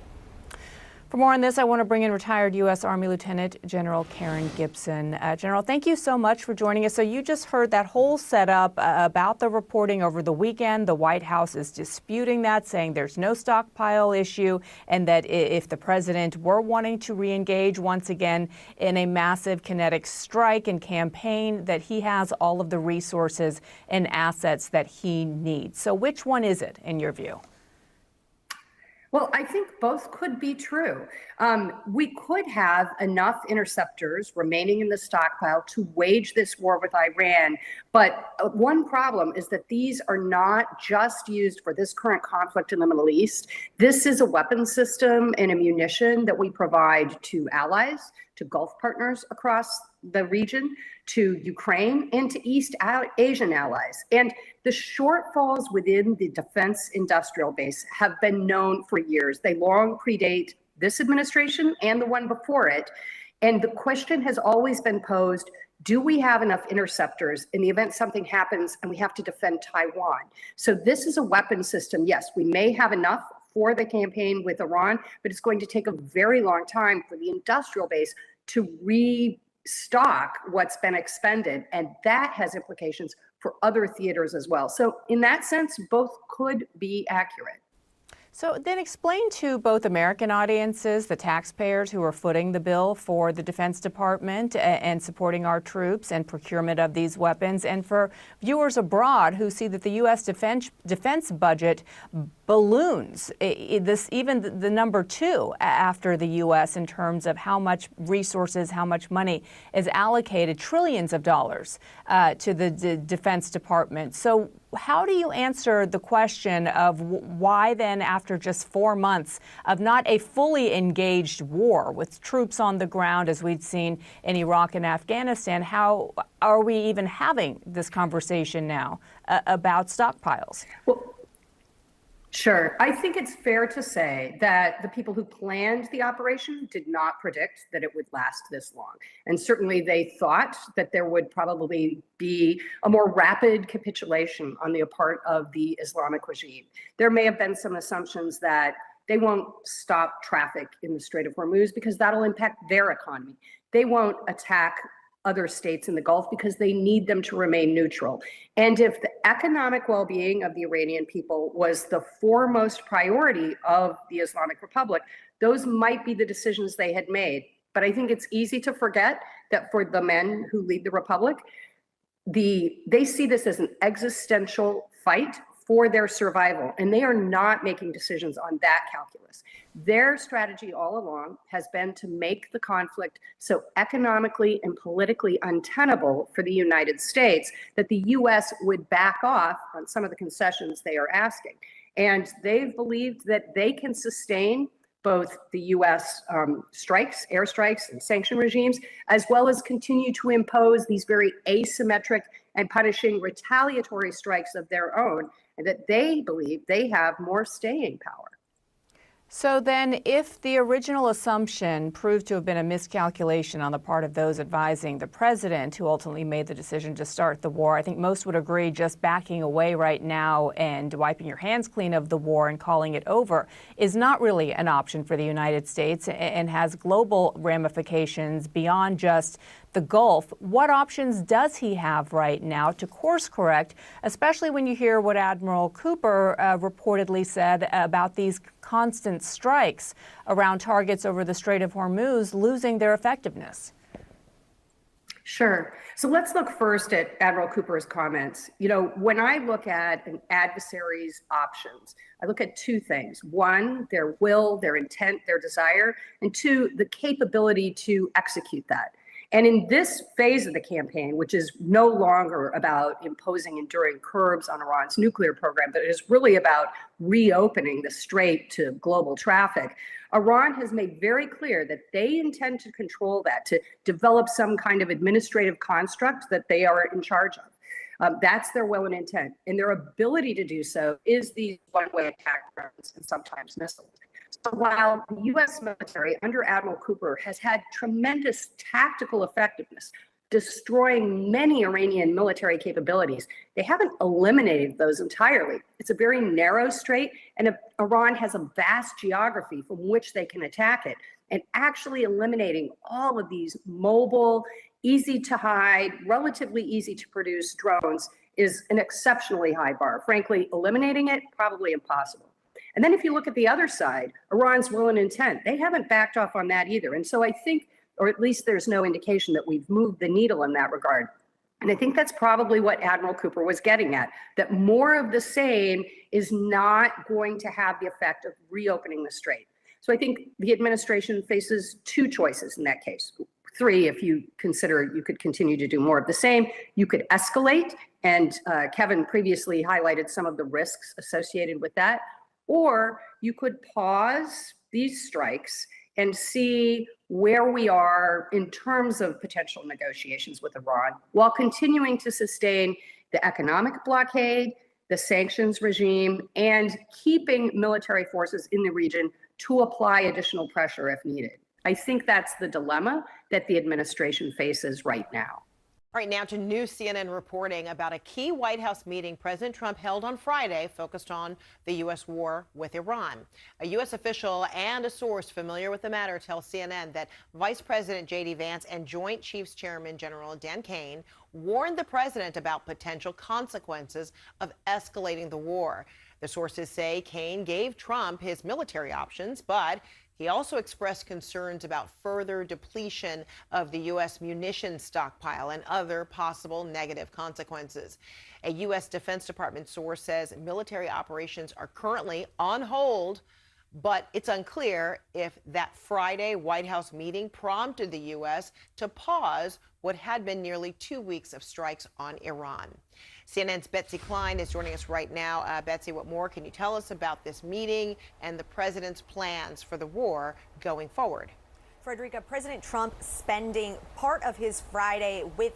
For more on this, I want to bring in retired U.S. Army Lieutenant General Karen Gibson. General, thank you so much for joining us. So you just heard that whole setup about the reporting over the weekend. The White House is disputing that, saying there's no stockpile issue, and that if the president were wanting to re-engage once again in a massive kinetic strike and campaign, that he has all of the resources and assets that he needs. So which one is it, in your view? Well, I think both could be true. We could have enough interceptors remaining in the stockpile to wage this war with Iran. But one problem is that these are not just used for this current conflict in the Middle East. This is a weapon system and a munition that we provide to allies, to Gulf partners across the region, to Ukraine, and to East Asian allies. And the shortfalls within the defense industrial base have been known for years. They long predate this administration and the one before it. And the question has always been posed, do we have enough interceptors in the event something happens and we have to defend Taiwan? So this is a weapon system. Yes, we may have enough for the campaign with Iran, but it's going to take a very long time for the industrial base to restock what's been expended. And that has implications for other theaters as well. So in that sense, both could be accurate. So then explain to both American audiences, the taxpayers who are footing the bill for the Defense Department and supporting our troops and procurement of these weapons, and for viewers abroad who see that the U.S. defense budget balloons, even the number two after the U.S. in terms of how much resources, how much money is allocated, trillions of dollars to the Defense Department. So how do you answer the question of why then, after just 4 months of not a fully engaged war with troops on the ground as we'd seen in Iraq and Afghanistan, how are we even having this conversation now about stockpiles? Well, sure. I think it's fair to say that the people who planned the operation did not predict that it would last this long. And certainly they thought that there would probably be a more rapid capitulation on the part of the Islamic regime. There may have been some assumptions that they won't stop traffic in the Strait of Hormuz because that'll impact their economy. They won't attack other states in the Gulf because they need them to remain neutral. And if the economic well-being of the Iranian people was the foremost priority of the Islamic Republic, those might be the decisions they had made. But I think it's easy to forget that for the men who lead the Republic, they see this as an existential fight for their survival, and they are not making decisions on that calculus. Their strategy all along has been to make the conflict so economically and politically untenable for the United States that the U.S. would back off on some of the concessions they are asking. And they've believed that they can sustain both the U.S. Strikes, airstrikes, and sanction regimes, as well as continue to impose these very asymmetric and punishing retaliatory strikes of their own, and that they believe they have more staying power. So then, if the original assumption proved to have been a miscalculation on the part of those advising the president, who ultimately made the decision to start the war, I think most would agree just backing away right now and wiping your hands clean of the war and calling it over is not really an option for the United States and has global ramifications beyond just the Gulf. What options does he have right now to course correct, especially when you hear what Admiral Cooper reportedly said about these constant strikes around targets over the Strait of Hormuz losing their effectiveness? Sure. So let's look first at Admiral Cooper's comments. You know, when I look at an adversary's options, I look at two things. One, their will, their intent, their desire, and two, the capability to execute that. And in this phase of the campaign, which is no longer about imposing enduring curbs on Iran's nuclear program, but it is really about reopening the strait to global traffic, Iran has made very clear that they intend to control that, to develop some kind of administrative construct that they are in charge of. That's their will and intent. And their ability to do so is these one-way attack drones and sometimes missiles. So while the U.S. military under Admiral Cooper has had tremendous tactical effectiveness, destroying many Iranian military capabilities, they haven't eliminated those entirely. It's a very narrow strait, and Iran has a vast geography from which they can attack it. And actually eliminating all of these mobile, easy to hide, relatively easy to produce drones is an exceptionally high bar. Frankly, eliminating it, probably impossible. And then if you look at the other side, Iran's will and intent, they haven't backed off on that either. And so I think, or at least there's no indication that we've moved the needle in that regard. And I think that's probably what Admiral Cooper was getting at, that more of the same is not going to have the effect of reopening the strait. So I think the administration faces two choices in that case. Three, if you consider you could continue to do more of the same. You could escalate, and Kevin previously highlighted some of the risks associated with that. Or you could pause these strikes and see where we are in terms of potential negotiations with Iran while continuing to sustain the economic blockade, the sanctions regime, and keeping military forces in the region to apply additional pressure if needed. I think that's the dilemma that the administration faces right now. All right, now to new CNN reporting about a key White House meeting President Trump held on Friday focused on the U.S. war with Iran. A U.S. official and a source familiar with the matter tell CNN that Vice President J.D. Vance and Joint Chiefs Chairman General Dan Kane warned the president about potential consequences of escalating the war. The sources say Kane gave Trump his military options, but he also expressed concerns about further depletion of the U.S. munitions stockpile and other possible negative consequences. A U.S. Defense Department source says military operations are currently on hold, but it's unclear if that Friday White House meeting prompted the U.S. to pause what had been nearly 2 weeks of strikes on Iran. CNN's Betsy Klein is joining us right now. Betsy, what more can you tell us about this meeting and the president's plans for the war going forward? Frederica, President Trump spending part of his Friday with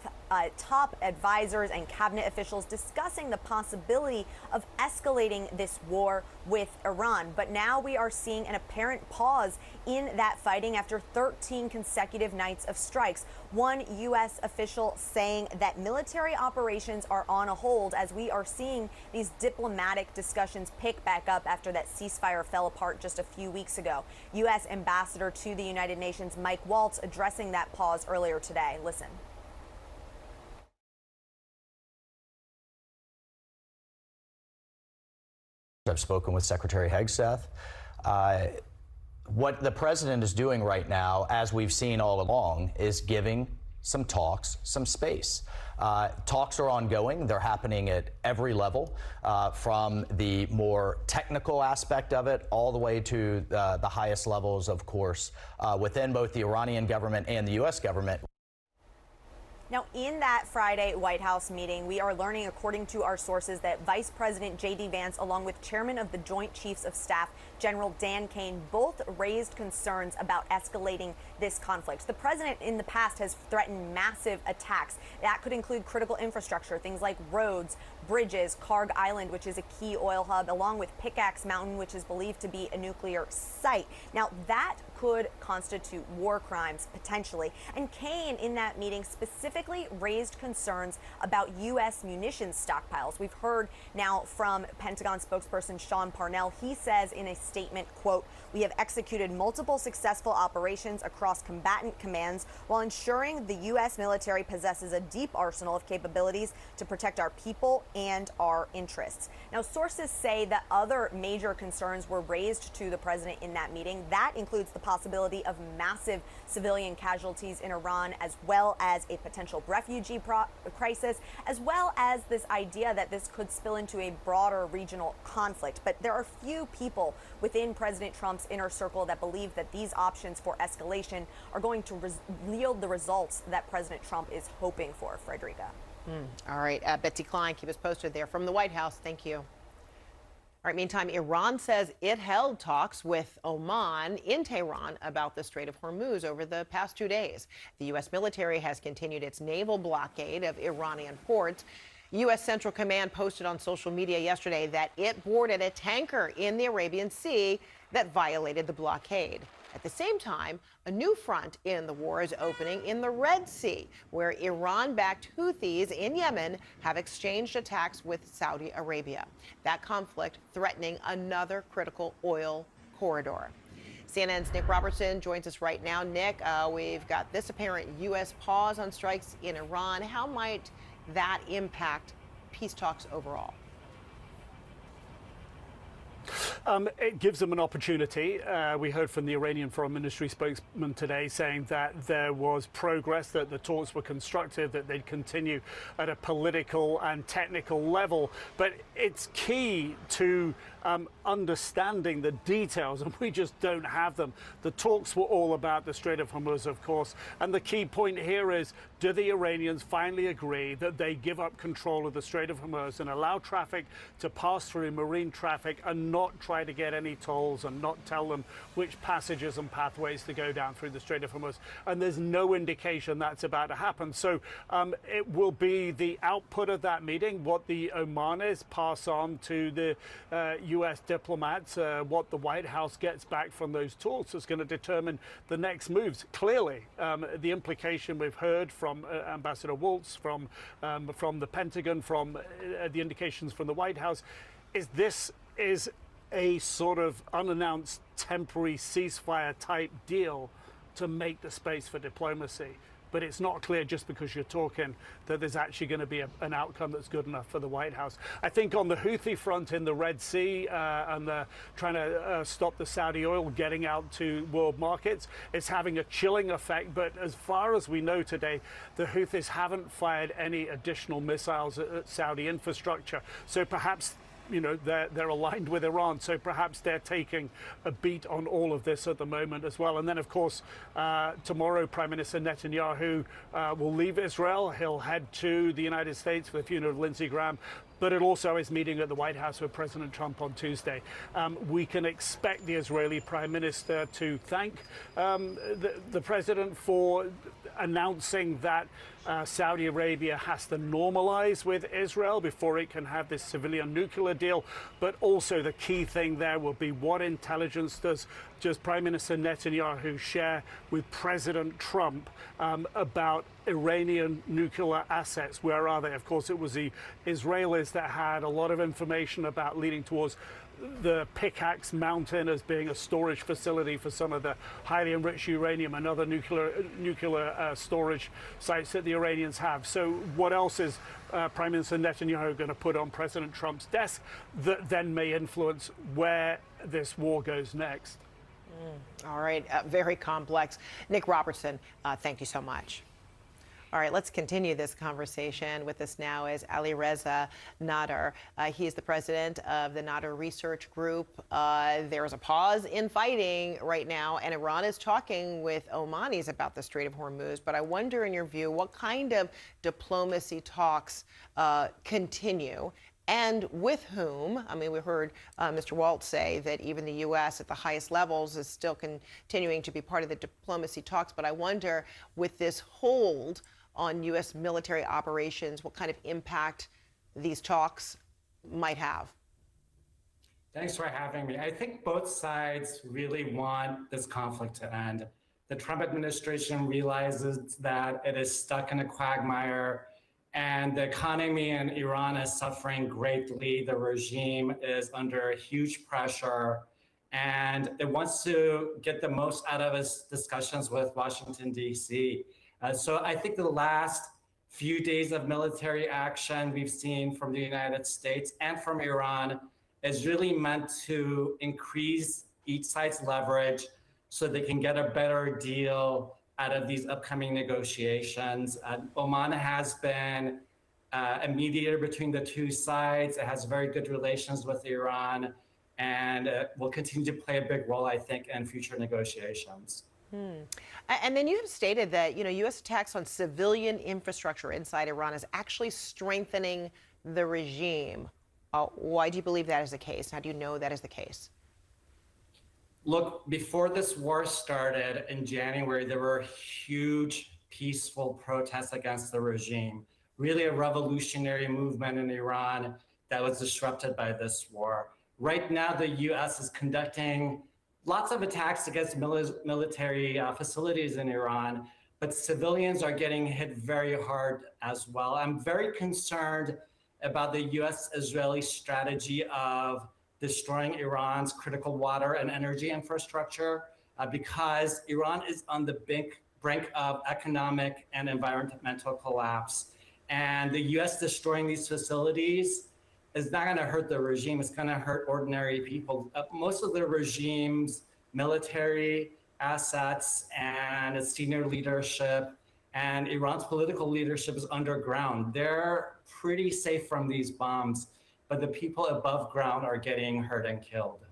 top advisors and cabinet officials discussing the possibility of escalating this war with Iran. But now we are seeing an apparent pause in that fighting after 13 consecutive nights of strikes. One U.S. official saying that military operations are on a hold as we are seeing these diplomatic discussions pick back up after that ceasefire fell apart just a few weeks ago. U.S. Ambassador to the United Nations Mike Waltz addressing that pause earlier today. Listen. I've spoken with Secretary Hegseth. What the president is doing right now, as we've seen all along, is giving some talks some space. Talks are ongoing. They're happening at every level, from the more technical aspect of it all the way to the highest levels, of course, within both the Iranian government and the U.S. government. Now, in that Friday White House meeting, we are learning, according to our sources, that Vice President J.D. Vance, along with Chairman of the Joint Chiefs of Staff, General Dan Kane, both raised concerns about escalating this conflict. The president in the past has threatened massive attacks. That could include critical infrastructure, things like roads, bridges, Karg Island, which is a key oil hub, along with Pickaxe Mountain, which is believed to be a nuclear site. Now, that could constitute war crimes, potentially. And Kane, in that meeting, specifically raised concerns about U.S. munitions stockpiles. We've heard now from Pentagon spokesperson Sean Parnell. He says in a statement, quote, "We have executed multiple successful operations across combatant commands while ensuring the U.S. military possesses a deep arsenal of capabilities to protect our people and our interests. Now, sources say that other major concerns were raised to the president in that meeting. That includes the possibility of massive civilian casualties in Iran, as well as a potential refugee crisis, as well as this idea that this could spill into a broader regional conflict. But there are few people within President Trump's inner circle that believe that these options for escalation are going to yield the results that President Trump is hoping for. Frederica. All right, Betsy Klein, keep us posted there from the White House. Thank you. All right, meantime, Iran says it held talks with Oman in Tehran about the Strait of Hormuz over the past 2 days. The U.S. military has continued its naval blockade of Iranian ports. U.S. Central Command posted on social media yesterday that it boarded a tanker in the Arabian Sea that violated the blockade. At the same time, a new front in the war is opening in the Red Sea, where Iran-backed Houthis in Yemen have exchanged attacks with Saudi Arabia. That conflict threatening another critical oil corridor. CNN's Nick Robertson joins us right now. Nick, we've got this apparent U.S. pause on strikes in Iran. How might that impact peace talks overall? It gives them an opportunity. We heard from the Iranian Foreign Ministry spokesman today saying that there was progress, that the talks were constructive, that they'd continue at a political and technical level. But it's key to understanding the details, and we just don't have them. The talks were all about the Strait of Hormuz, of course, and the key point here is, do the Iranians finally agree that they give up control of the Strait of Hormuz and allow traffic to pass through, marine traffic, and not try to get any tolls and not tell them which passages and pathways to go down through the Strait of Hormuz? And there's no indication that's about to happen. So it will be the output of that meeting, what the Omanis pass on to the U.S. diplomats, what the White House gets back from those talks is going to determine the next moves. Clearly, the implication we've heard from Ambassador Waltz, from the Pentagon, from the indications from the White House, is this is a sort of unannounced temporary ceasefire type deal to make the space for diplomacy. But it's not clear just because you're talking that there's actually going to be an outcome that's good enough for the White House. I think on the Houthi front in the Red Sea and the trying to stop the Saudi oil getting out to world markets, it's having a chilling effect. But as far as we know today, the Houthis haven't fired any additional missiles at Saudi infrastructure. So perhaps they're aligned with Iran, so perhaps they're taking a beat on all of this at the moment as well. And then, of course, tomorrow, Prime Minister Netanyahu will leave Israel. He'll head to the United States for the funeral of Lindsey Graham. But it also is meeting at the White House with President Trump on Tuesday. We can expect the Israeli Prime Minister to thank the president for announcing that Saudi Arabia has to normalize with Israel before it can have this civilian nuclear deal. But also the key thing there will be, what intelligence does Prime Minister Netanyahu share with President Trump about Iranian nuclear assets? Where are they? Of course, it was the Israelis that had a lot of information about leading towards the Pickaxe Mountain as being a storage facility for some of the highly enriched uranium and other nuclear storage sites that the Iranians have. So what else is Prime Minister Netanyahu going to put on President Trump's desk that then may influence where this war goes next? All right, very complex. Nick Robertson, thank you so much. All right, let's continue this conversation. With us now is Ali Reza Nader. He is the president of the Nader Research Group. There's a pause in fighting right now, and Iran is talking with Omanis about the Strait of Hormuz. But I wonder, in your view, what kind of diplomacy talks continue? And with whom? I mean, we heard Mr. Waltz say that even the U.S. at the highest levels is still continuing to be part of the diplomacy talks. But I wonder, with this hold on U.S. military operations, what kind of impact these talks might have? Thanks for having me. I think both sides really want this conflict to end. The Trump administration realizes that it is stuck in a quagmire, and the economy in Iran is suffering greatly. The regime is under huge pressure, and it wants to get the most out of its discussions with Washington, D.C. So I think the last few days of military action we've seen from the United States and from Iran is really meant to increase each side's leverage so they can get a better deal out of these upcoming negotiations. Oman has been a mediator between the two sides. It has very good relations with Iran, and will continue to play a big role, I think, in future negotiations. And then you have stated that, U.S. attacks on civilian infrastructure inside Iran is actually strengthening the regime. Why do you believe that is the case? How do you know that is the case? Look, before this war started in January, there were huge peaceful protests against the regime, really a revolutionary movement in Iran that was disrupted by this war. Right now, the U.S. is conducting lots of attacks against military facilities in Iran, but civilians are getting hit very hard as well. I'm very concerned about the U.S.-Israeli strategy of destroying Iran's critical water and energy infrastructure because Iran is on the brink of economic and environmental collapse. And the U.S. destroying these facilities is not going to hurt the regime. It's going to hurt ordinary people. Most of the regime's military assets and its senior leadership and Iran's political leadership is underground. They're pretty safe from these bombs, but the people above ground are getting hurt and killed.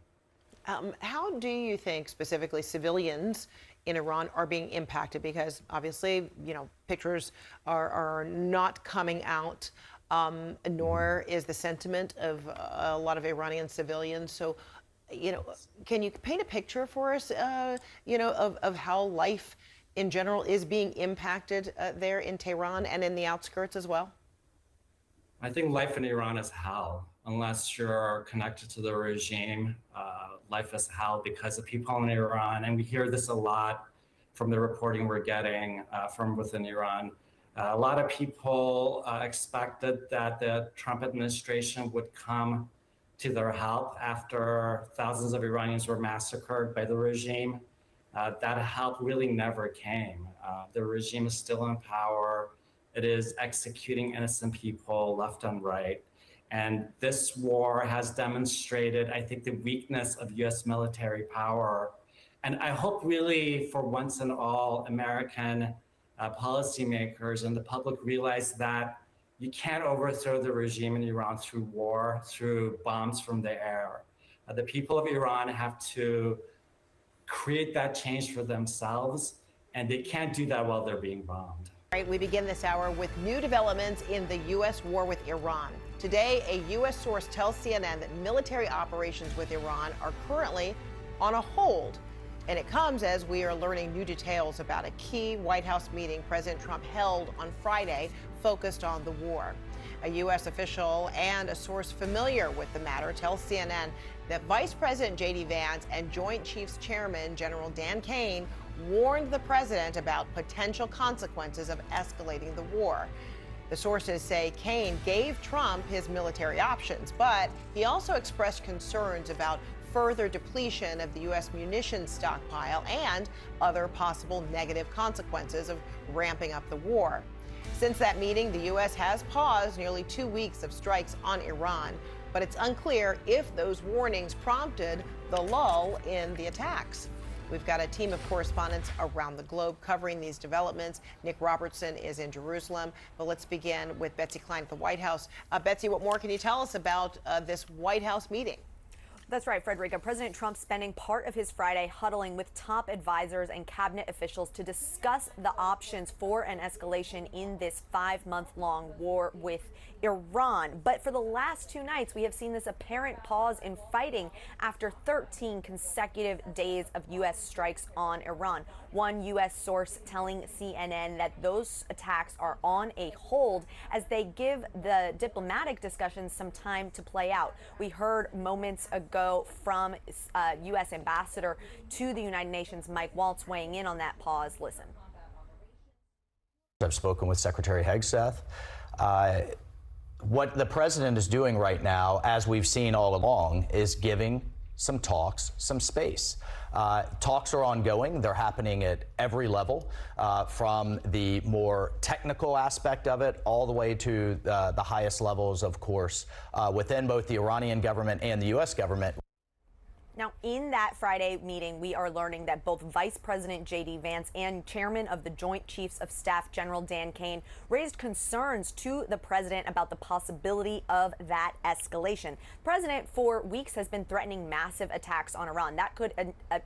How do you think specifically civilians in Iran are being impacted? Because obviously, pictures are not coming out, nor is the sentiment of a lot of Iranian civilians. So, can you paint a picture for us, of how life in general is being impacted there in Tehran and in the outskirts as well? I think life in Iran is hell. Unless you're connected to the regime, life is hell because the people in Iran, and we hear this a lot from the reporting we're getting from within Iran, a lot of people expected that the Trump administration would come to their help after thousands of Iranians were massacred by the regime. That help really never came. The regime is still in power. It is executing innocent people left and right. And this war has demonstrated, I think, the weakness of U.S. military power. And I hope really for once and all, American policymakers and the public realize that you can't overthrow the regime in Iran through war, through bombs from the air. The people of Iran have to create that change for themselves, and they can't do that while they're being bombed. Right, we begin this hour with new developments in the U.S. war with Iran. Today, a U.S. source tells CNN that military operations with Iran are currently on a hold. And it comes as we are learning new details about a key White House meeting President Trump held on Friday focused on the war. A U.S. official and a source familiar with the matter tells CNN that Vice President J.D. Vance and Joint Chiefs Chairman General Dan Kane warned the president about potential consequences of escalating the war. The sources say Kane gave Trump his military options, but he also expressed concerns about further depletion of the U.S. munitions stockpile and other possible negative consequences of ramping up the war. Since that meeting, the U.S. has paused nearly 2 weeks of strikes on Iran, but it's unclear if those warnings prompted the lull in the attacks. We've got a team of correspondents around the globe covering these developments. Nick Robertson is in Jerusalem, but let's begin with Betsy Klein at the White House. Betsy, what more can you tell us about this White House meeting? That's right, Frederica. President Trump spending part of his Friday huddling with top advisors and cabinet officials to discuss the options for an escalation in this 5-month-long war with Iran. But for the last 2 nights, we have seen this apparent pause in fighting after 13 consecutive days of U.S. strikes on Iran. One U.S. source telling CNN that those attacks are on a hold as they give the diplomatic discussions some time to play out. We heard moments ago from U.S. Ambassador to the United Nations, Mike Waltz, weighing in on that pause. Listen. I've spoken with Secretary Hegseth. What the president is doing right now, as we've seen all along, is giving some talks, some space. Talks are ongoing. They're happening at every level, from the more technical aspect of it all the way to the highest levels, of course, within both the Iranian government and the U.S. government. Now, in that Friday meeting, we are learning that both Vice President J.D. Vance and Chairman of the Joint Chiefs of Staff, General Dan Kane, raised concerns to the president about the possibility of that escalation. The president, for weeks, has been threatening massive attacks on Iran. That could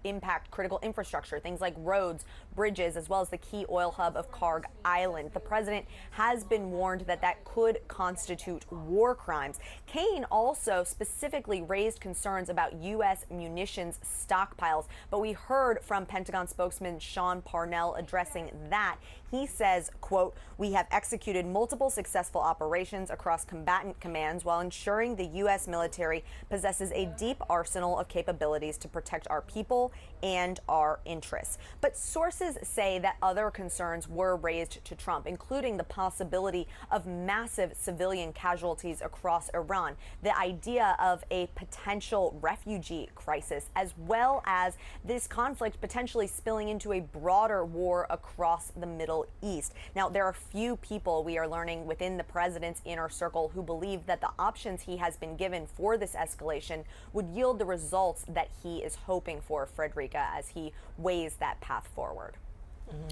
impact critical infrastructure, things like roads, bridges, as well as the key oil hub of Karg Island. The president has been warned that that could constitute war crimes. Kane also specifically raised concerns about U.S. munitions stockpiles, but we heard from Pentagon spokesman Sean Parnell addressing that. He says, quote, "We have executed multiple successful operations across combatant commands while ensuring the U.S. military possesses a deep arsenal of capabilities to protect our people and our interests." But sources say that other concerns were raised to Trump, including the possibility of massive civilian casualties across Iran, the idea of a potential refugee crisis, as well as this conflict potentially spilling into a broader war across the Middle East. Now, there are few people, we are learning, within the president's inner circle who believe that the options he has been given for this escalation would yield the results that he is hoping for, Frederica, as he weighs that path forward.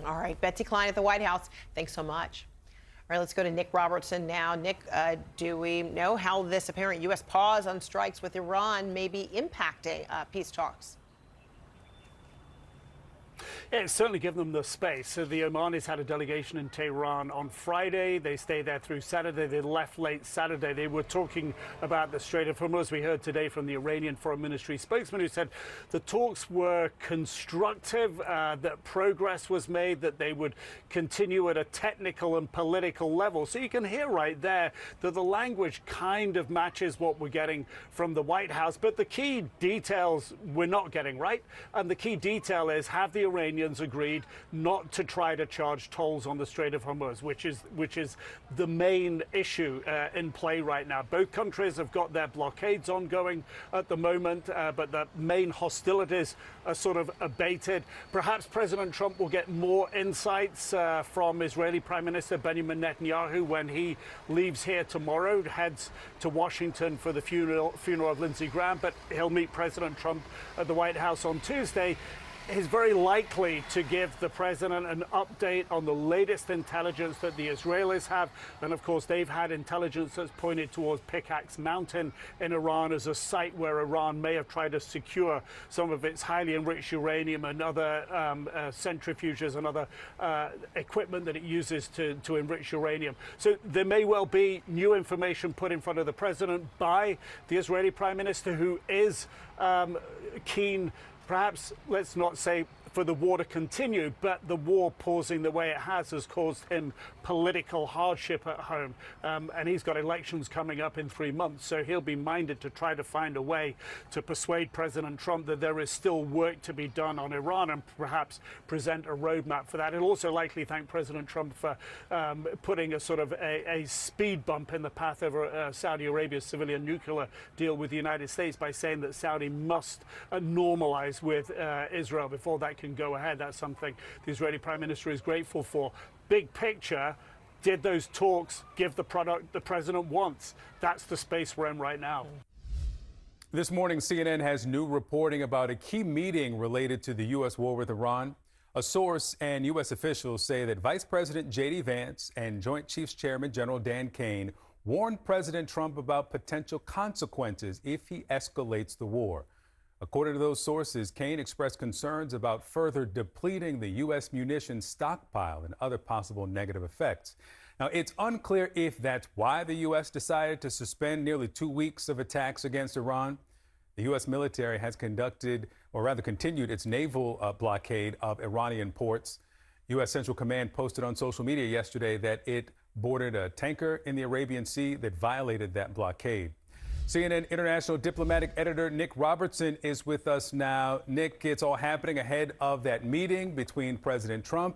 All right, Betsy Klein at the White House, thanks so much. All right, let's go to Nick Robertson now. Nick, do we know how this apparent U.S. pause on strikes with Iran may be impacting peace talks? Yeah, it's certainly given them the space. So the Omanis had a delegation in Tehran on Friday. They stayed there through Saturday. They left late Saturday. They were talking about the Strait of Hormuz. We heard today from the Iranian Foreign Ministry spokesman who said the talks were constructive, that progress was made, that they would continue at a technical and political level. So you can hear right there that the language kind of matches what we're getting from the White House. But the key details we're not getting right. And the key detail is, have the Iranians agreed not to try to charge tolls on the Strait of Hormuz, which is the main issue in play right now. Both countries have got their blockades ongoing at the moment, but the main hostilities are sort of abated. Perhaps President Trump will get more insights from Israeli Prime Minister Benjamin Netanyahu when he leaves here tomorrow, heads to Washington for the funeral of Lindsey Graham, but he'll meet President Trump at the White House on Tuesday. Is very likely to give the president an update on the latest intelligence that the Israelis have. And of course, they've had intelligence that's pointed towards Pickaxe Mountain in Iran as a site where Iran may have tried to secure some of its highly enriched uranium and other centrifuges and other equipment that it uses to enrich uranium. So there may well be new information put in front of the president by the Israeli Prime Minister, who is keen, perhaps, let's not say for the war to continue, but the war pausing the way it has caused him political hardship at home. And he's got elections coming up in 3 months, so he'll be minded to try to find a way to persuade President Trump that there is still work to be done on Iran and perhaps present a roadmap for that. He'll also likely thank President Trump for putting a sort of a speed bump in the path of Saudi Arabia's civilian nuclear deal with the United States by saying that Saudi must normalize with Israel before that can go ahead. That's something the Israeli Prime Minister is grateful for. Big picture, did those talks give the product the president wants? That's the space we're in right now. This morning, CNN has new reporting about a key meeting related to the U.S. war with Iran. A source and U.S. officials say that Vice President J.D. Vance and Joint Chiefs Chairman General Dan Kane warned President Trump about potential consequences if he escalates the war. According to those sources, Kane expressed concerns about further depleting the U.S. munitions stockpile and other possible negative effects. Now, it's unclear if that's why the U.S. decided to suspend nearly 2 weeks of attacks against Iran. The U.S. military has continued its naval blockade of Iranian ports. U.S. Central Command posted on social media yesterday that it boarded a tanker in the Arabian Sea that violated that blockade. CNN international diplomatic editor Nick Robertson is with us now. Nick, it's all happening ahead of that meeting between President Trump,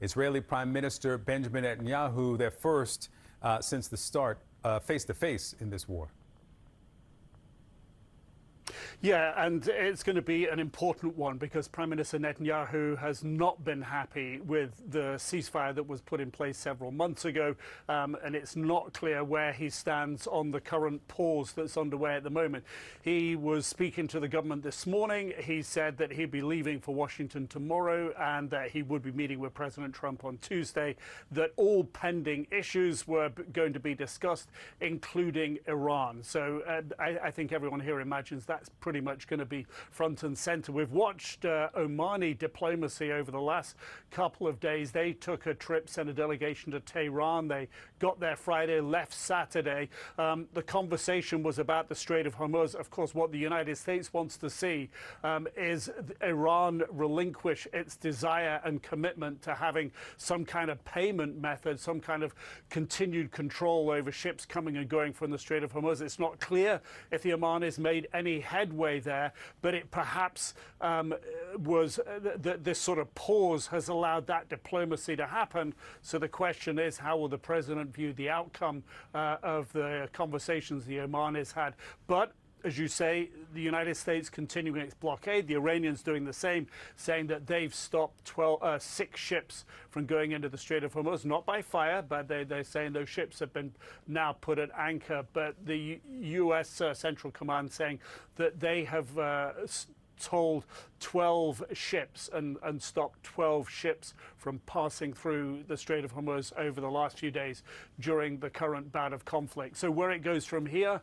Israeli Prime Minister Benjamin Netanyahu, their first since the start face-to-face in this war. Yeah, and it's going to be an important one because Prime Minister Netanyahu has not been happy with the ceasefire that was put in place several months ago, and it's not clear where he stands on the current pause that's underway at the moment. He was speaking to the government this morning. He said that he'd be leaving for Washington tomorrow and that he would be meeting with President Trump on Tuesday, that all pending issues were going to be discussed, including Iran. So I think everyone here imagines that's pretty much going to be front and center. We've watched Omani diplomacy over the last couple of days. They took a trip, sent a delegation to Tehran. They got there Friday, left Saturday. The conversation was about the Strait of Hormuz. Of course, what the United States wants to see is Iran relinquish its desire and commitment to having some kind of payment method, some kind of continued control over ships coming and going from the Strait of Hormuz. It's not clear if the Omanis made any headway there, but it perhaps was this sort of pause has allowed that diplomacy to happen. So the question is, how will the president view the outcome of the conversations the Omanis had? But as you say, the United States continuing its blockade, the Iranians doing the same, saying that they've stopped 6 ships from going into the Strait of Hormuz, not by fire, but they're saying those ships have been now put at anchor. But the U.S. Central Command saying that they have told 12 ships and stopped 12 ships from passing through the Strait of Hormuz over the last few days during the current bout of conflict. So where it goes from here,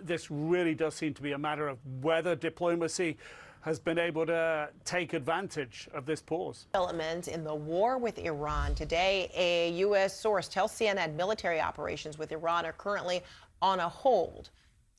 this really does seem to be a matter of whether diplomacy has been able to take advantage of this pause. Developments in the war with Iran. Today, a U.S. source tells CNN military operations with Iran are currently on a hold.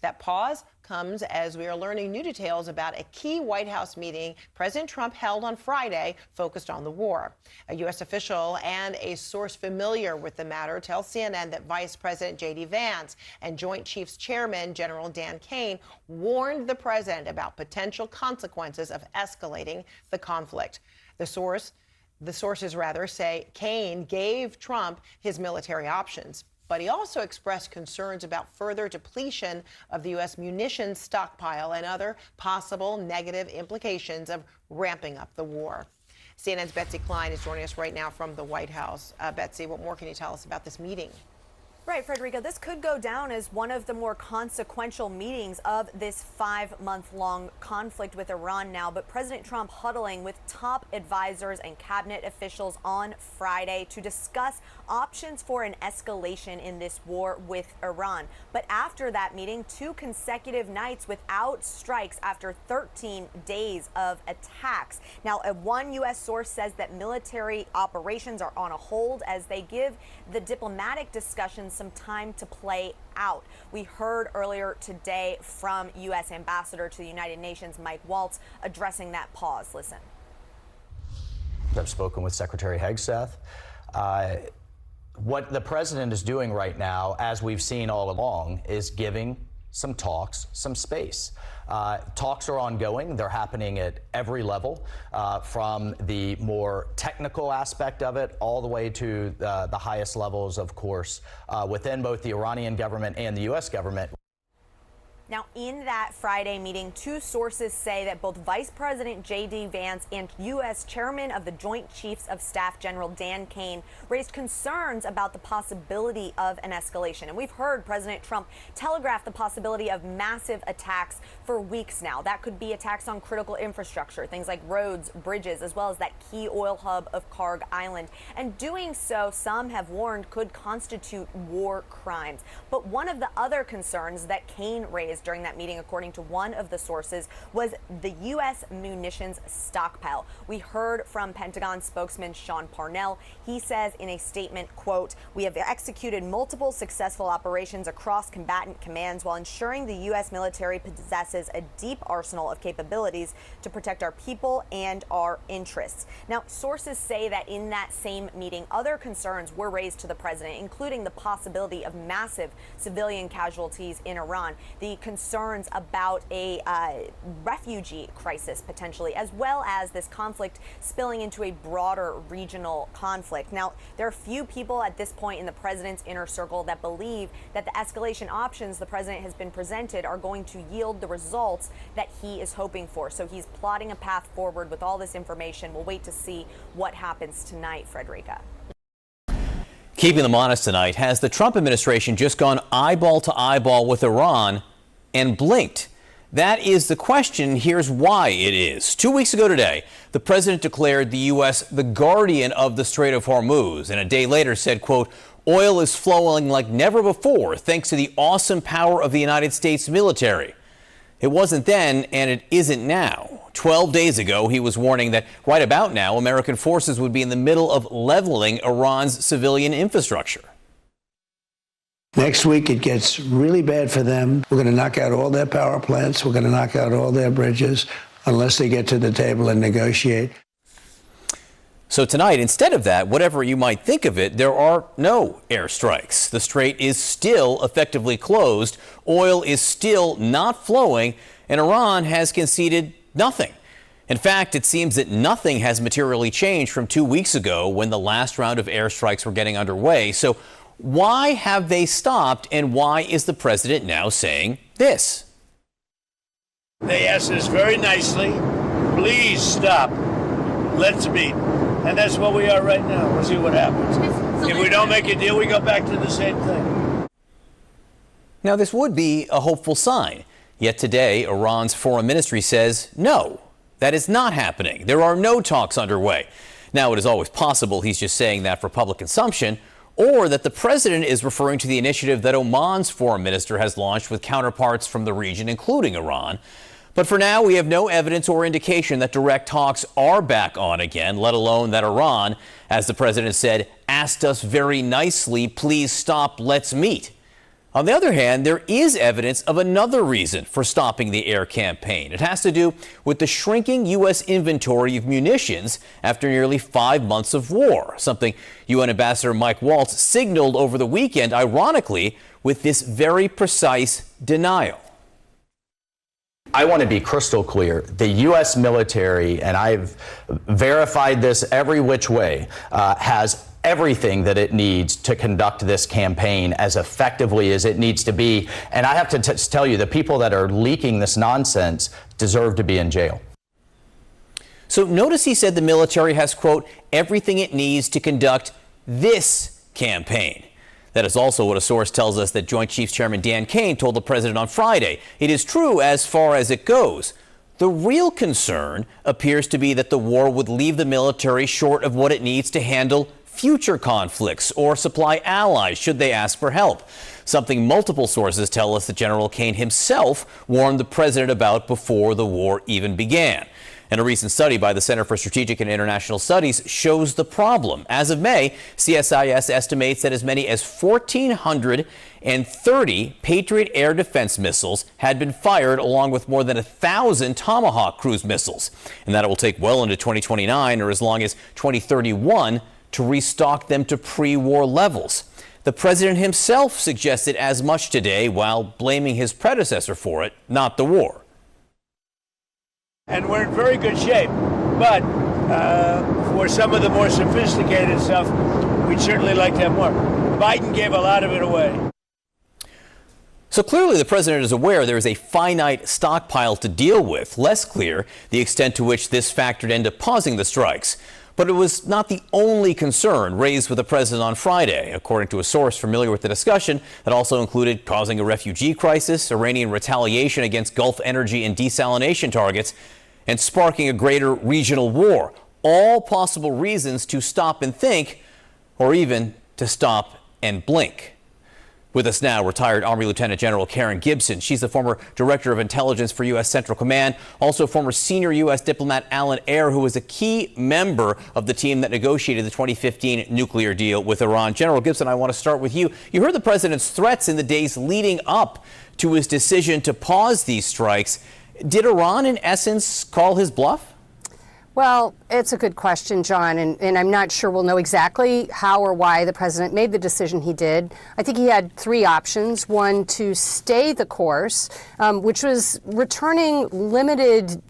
That pause comes as we are learning new details about a key White House meeting President Trump held on Friday focused on the war. A U.S. official and a source familiar with the matter tells CNN that Vice President J.D. Vance and Joint Chiefs Chairman General Dan Kane warned the president about potential consequences of escalating the conflict. The sources say Kane gave Trump his military options. But he also expressed concerns about further depletion of the U.S. munitions stockpile and other possible negative implications of ramping up the war. CNN's Betsy Klein is joining us right now from the White House. Betsy, what more can you tell us about this meeting? Right, Frederica, this could go down as one of the more consequential meetings of this 5-month-long conflict with Iran now. But President Trump huddling with top advisors and cabinet officials on Friday to discuss options for an escalation in this war with Iran. But after that meeting, 2 consecutive nights without strikes after 13 days of attacks. Now, one U.S. source says that military operations are on a hold as they give the diplomatic discussions some time to play out. We heard earlier today from U.S. Ambassador to the United Nations, Mike Waltz, addressing that pause. Listen. I've spoken with Secretary Hegseth. What the president is doing right now, as we've seen all along, is giving some talks, some space. Talks are ongoing. They're happening at every level, from the more technical aspect of it all the way to the highest levels, of course, within both the Iranian government and the U.S. government. Now, in that Friday meeting, 2 sources say that both Vice President J.D. Vance and U.S. Chairman of the Joint Chiefs of Staff General Dan Kane raised concerns about the possibility of an escalation. And we've heard President Trump telegraph the possibility of massive attacks for weeks now. That could be attacks on critical infrastructure, things like roads, bridges, as well as that key oil hub of Karg Island. And doing so, some have warned, could constitute war crimes. But one of the other concerns that Kane raised during that meeting, according to one of the sources, was the U.S. munitions stockpile. We heard from Pentagon spokesman Sean Parnell. He says in a statement, quote, "We have executed multiple successful operations across combatant commands while ensuring the U.S. military possesses a deep arsenal of capabilities to protect our people and our interests." Now, sources say that in that same meeting, other concerns were raised to the president, including the possibility of massive civilian casualties in Iran. The concerns about a refugee crisis potentially, as well as this conflict spilling into a broader regional conflict. Now, there are few people at this point in the president's inner circle that believe that the escalation options the president has been presented are going to yield the results that he is hoping for. So he's plotting a path forward with all this information. We'll wait to see what happens tonight, Frederica. Keeping them honest tonight, has the Trump administration just gone eyeball to eyeball with Iran and blinked? That is the question. Here's why it is. 2 weeks ago today, the president declared the U.S. the guardian of the Strait of Hormuz, and a day later said, quote, oil is flowing like never before thanks to the awesome power of the United States military. It wasn't then, and it isn't now. 12 days ago, he was warning that right about now, American forces would be in the middle of leveling Iran's civilian infrastructure. Next week, it gets really bad for them. We're going to knock out all their power plants. We're going to knock out all their bridges unless they get to the table and negotiate. So tonight, instead of that, whatever you might think of it, there are no airstrikes. The strait is still effectively closed. Oil is still not flowing, and Iran has conceded nothing. In fact, it seems that nothing has materially changed from 2 weeks ago when the last round of airstrikes were getting underway. So why have they stopped, and why is the president now saying this? They asked us very nicely, please stop. Let's meet. And that's what we are right now. We'll see what happens. If we don't make a deal, we go back to the same thing. Now, this would be a hopeful sign. Yet today, Iran's foreign ministry says no, that is not happening. There are no talks underway. Now, it is always possible he's just saying that for public consumption, or that the president is referring to the initiative that Oman's foreign minister has launched with counterparts from the region, including Iran. But for now, we have no evidence or indication that direct talks are back on again, let alone that Iran, as the president said, asked us very nicely, please stop, let's meet. On the other hand, there is evidence of another reason for stopping the air campaign. It has to do with the shrinking U.S. inventory of munitions after nearly 5 months of war, something UN Ambassador Mike Waltz signaled over the weekend, ironically, with this very precise denial. I want to be crystal clear. The U.S. military, and I've verified this every which way, has everything that it needs to conduct this campaign as effectively as it needs to be. And I have to tell you, the people that are leaking this nonsense deserve to be in jail. So notice he said the military has, quote, everything it needs to conduct this campaign. That is also what a source tells us that Joint Chiefs Chairman Dan Kane told the president on Friday. It is true as far as it goes. The real concern appears to be that the war would leave the military short of what it needs to handle future conflicts or supply allies should they ask for help, something multiple sources tell us that General Kane himself warned the president about before the war even began. And a recent study by the Center for Strategic and International Studies shows the problem. As of May, CSIS estimates that as many as 1,430 Patriot air defense missiles had been fired, along with more than 1,000 Tomahawk cruise missiles, and that it will take well into 2029 or as long as 2031 to restock them to pre-war levels. The president himself suggested as much today while blaming his predecessor for it, not the war. And we're in very good shape. But for some of the more sophisticated stuff, we'd certainly like to have more. Biden gave a lot of it away. So clearly the president is aware there is a finite stockpile to deal with. Less clear the extent to which this factored into pausing the strikes. But it was not the only concern raised with the president on Friday, according to a source familiar with the discussion. That also included causing a refugee crisis, Iranian retaliation against Gulf energy and desalination targets, and sparking a greater regional war. All possible reasons to stop and think, or even to stop and blink. With us now, retired Army Lieutenant General Karen Gibson. She's the former Director of Intelligence for U.S. Central Command, also former senior U.S. diplomat Alan Ayer, who was a key member of the team that negotiated the 2015 nuclear deal with Iran. General Gibson, I want to start with you. You heard the president's threats in the days leading up to his decision to pause these strikes. Did Iran, in essence, call his bluff? Well, it's a good question, John, and I'm not sure we'll know exactly how or why the president made the decision he did. I think he had three options. One, to stay the course, which was returning limited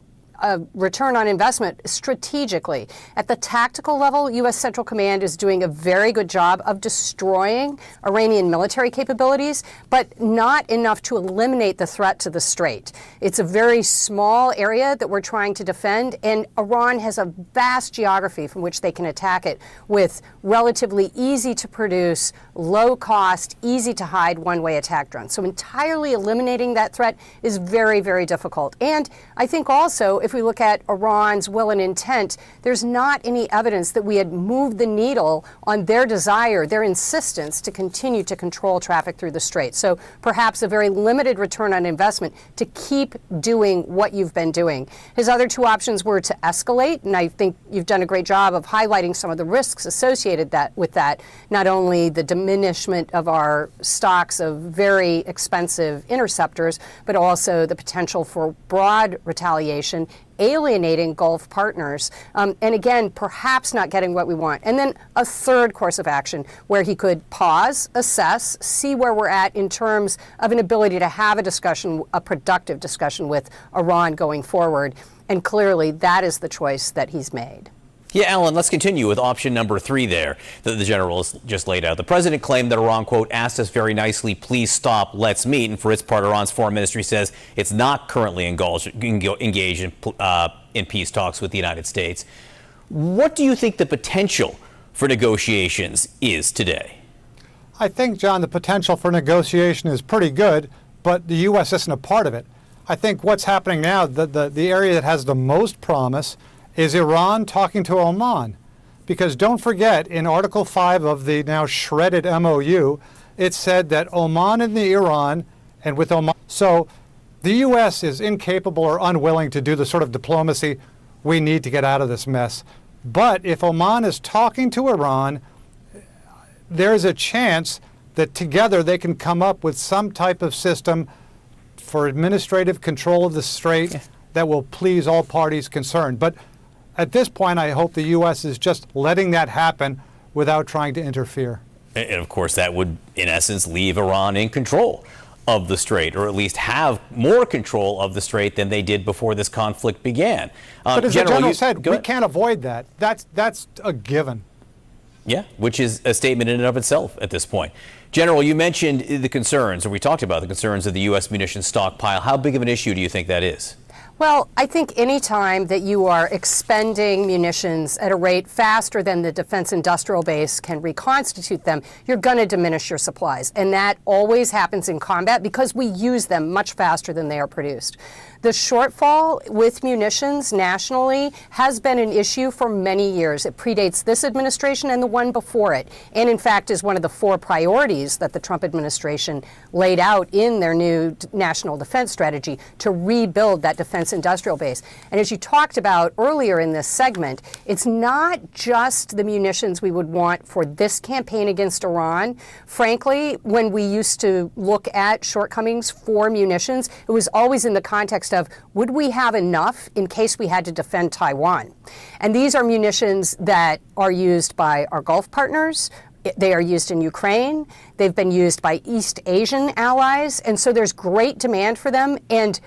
return on investment strategically. At the tactical level, U.S. Central Command is doing a very good job of destroying Iranian military capabilities, but not enough to eliminate the threat to the strait. It's a very small area that we're trying to defend, and Iran has a vast geography from which they can attack it with relatively easy to produce, low cost, easy to hide one-way attack drones. So entirely eliminating that threat is very, very difficult. And I think also, if we look at Iran's will and intent, there's not any evidence that we had moved the needle on their desire, their insistence to continue to control traffic through the strait. So perhaps a very limited return on investment to keep doing what you've been doing. His other two options were to escalate, and I think you've done a great job of highlighting some of the risks associated with that, not only the diminishment of our stocks of very expensive interceptors, but also the potential for broad retaliation, alienating Gulf partners, and again, perhaps not getting what we want. And then a third course of action where he could pause, assess, see where we're at in terms of an ability to have a discussion, a productive discussion with Iran going forward. And clearly that is the choice that he's made. Yeah, Alan, let's continue with option number 3 there that the general has just laid out. The president claimed that Iran, quote, asked us very nicely, please stop, let's meet. And for its part, Iran's foreign ministry says it's not currently engaged in peace talks with the United States. What do you think the potential for negotiations is today? I think, John, the potential for negotiation is pretty good, but the U.S. isn't a part of it. I think what's happening now, the area that has the most promise is Iran talking to Oman. Because don't forget, in Article 5 of the now shredded MOU, it said that Oman and the Iran, and with Oman, so the U.S. is incapable or unwilling to do the sort of diplomacy we need to get out of this mess. But if Oman is talking to Iran, there's a chance that together they can come up with some type of system for administrative control of the strait that will please all parties concerned. But at this point, I hope the U.S. is just letting that happen without trying to interfere. And of course, that would, in essence, leave Iran in control of the strait, or at least have more control of the strait than they did before this conflict began. But as the general said, we can't avoid that. That's a given. Yeah, which is a statement in and of itself at this point. General, you mentioned the concerns, or we talked about the concerns of the U.S. munitions stockpile. How big of an issue do you think that is? Well, I think any time that you are expending munitions at a rate faster than the defense industrial base can reconstitute them, you're going to diminish your supplies. And that always happens in combat because we use them much faster than they are produced. The shortfall with munitions nationally has been an issue for many years. It predates this administration and the one before it, and in fact is one of the 4 priorities that the Trump administration laid out in their new national defense strategy to rebuild that defense industrial base. And as you talked about earlier in this segment, it's not just the munitions we would want for this campaign against Iran. Frankly, when we used to look at shortcomings for munitions, it was always in the context of, would we have enough in case we had to defend Taiwan? And these are munitions that are used by our Gulf partners. They are used in Ukraine. They've been used by East Asian allies. And so there's great demand for them. And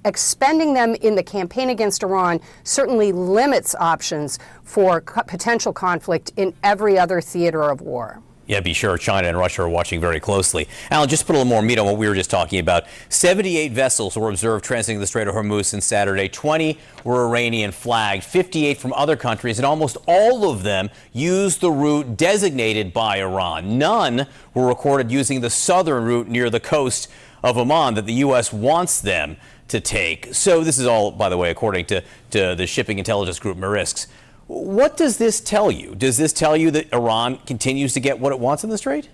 expending them in the campaign against Iran certainly limits options for potential conflict in every other theater of war. Yeah, be sure China and Russia are watching very closely. Alan, just put a little more meat on what we were just talking about. 78 vessels were observed transiting the Strait of Hormuz since Saturday. 20 were Iranian flagged, 58 from other countries, and almost all of them used the route designated by Iran. None were recorded using the southern route near the coast of Oman that the U.S. wants them to take. So this is all, by the way, according to the shipping intelligence group Maersk's. What does this tell you? Does this tell you that Iran continues to get what it wants in the strait?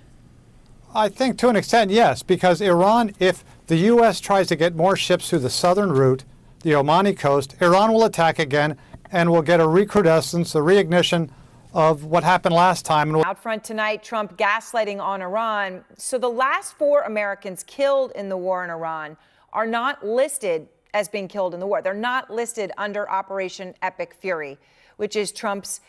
I think to an extent, yes, because Iran, if the U.S. tries to get more ships through the southern route, the Omani coast, Iran will attack again and will get a recrudescence, a reignition of what happened last time. Out front tonight, Trump gaslighting on Iran. So the last 4 Americans killed in the war in Iran are not listed as being killed in the war. They're not listed under Operation Epic Fury, which is Trump's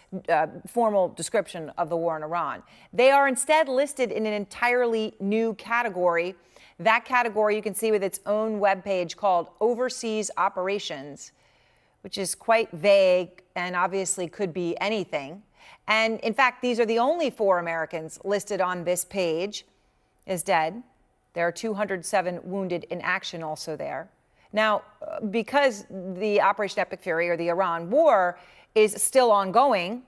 formal description of the war in Iran. They are instead listed in an entirely new category. That category you can see with its own webpage called Overseas Operations, which is quite vague and obviously could be anything. And in fact, these are the only 4 Americans listed on this page as dead. There are 207 wounded in action also there. Now, because the Operation Epic Fury or the Iran war is still ongoing,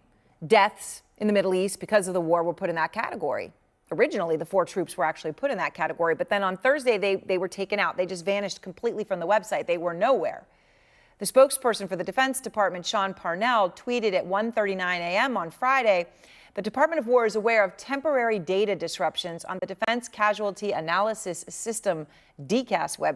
deaths in the Middle East because of the war were put in that category. Originally, the 4 troops were actually put in that category, but then on Thursday, they were taken out. They just vanished completely from the website. They were nowhere. The spokesperson for the Defense Department, Sean Parnell, tweeted at 1:39 a.m. on Friday, the Department of War is aware of temporary data disruptions on the Defense Casualty Analysis System, DCAS website.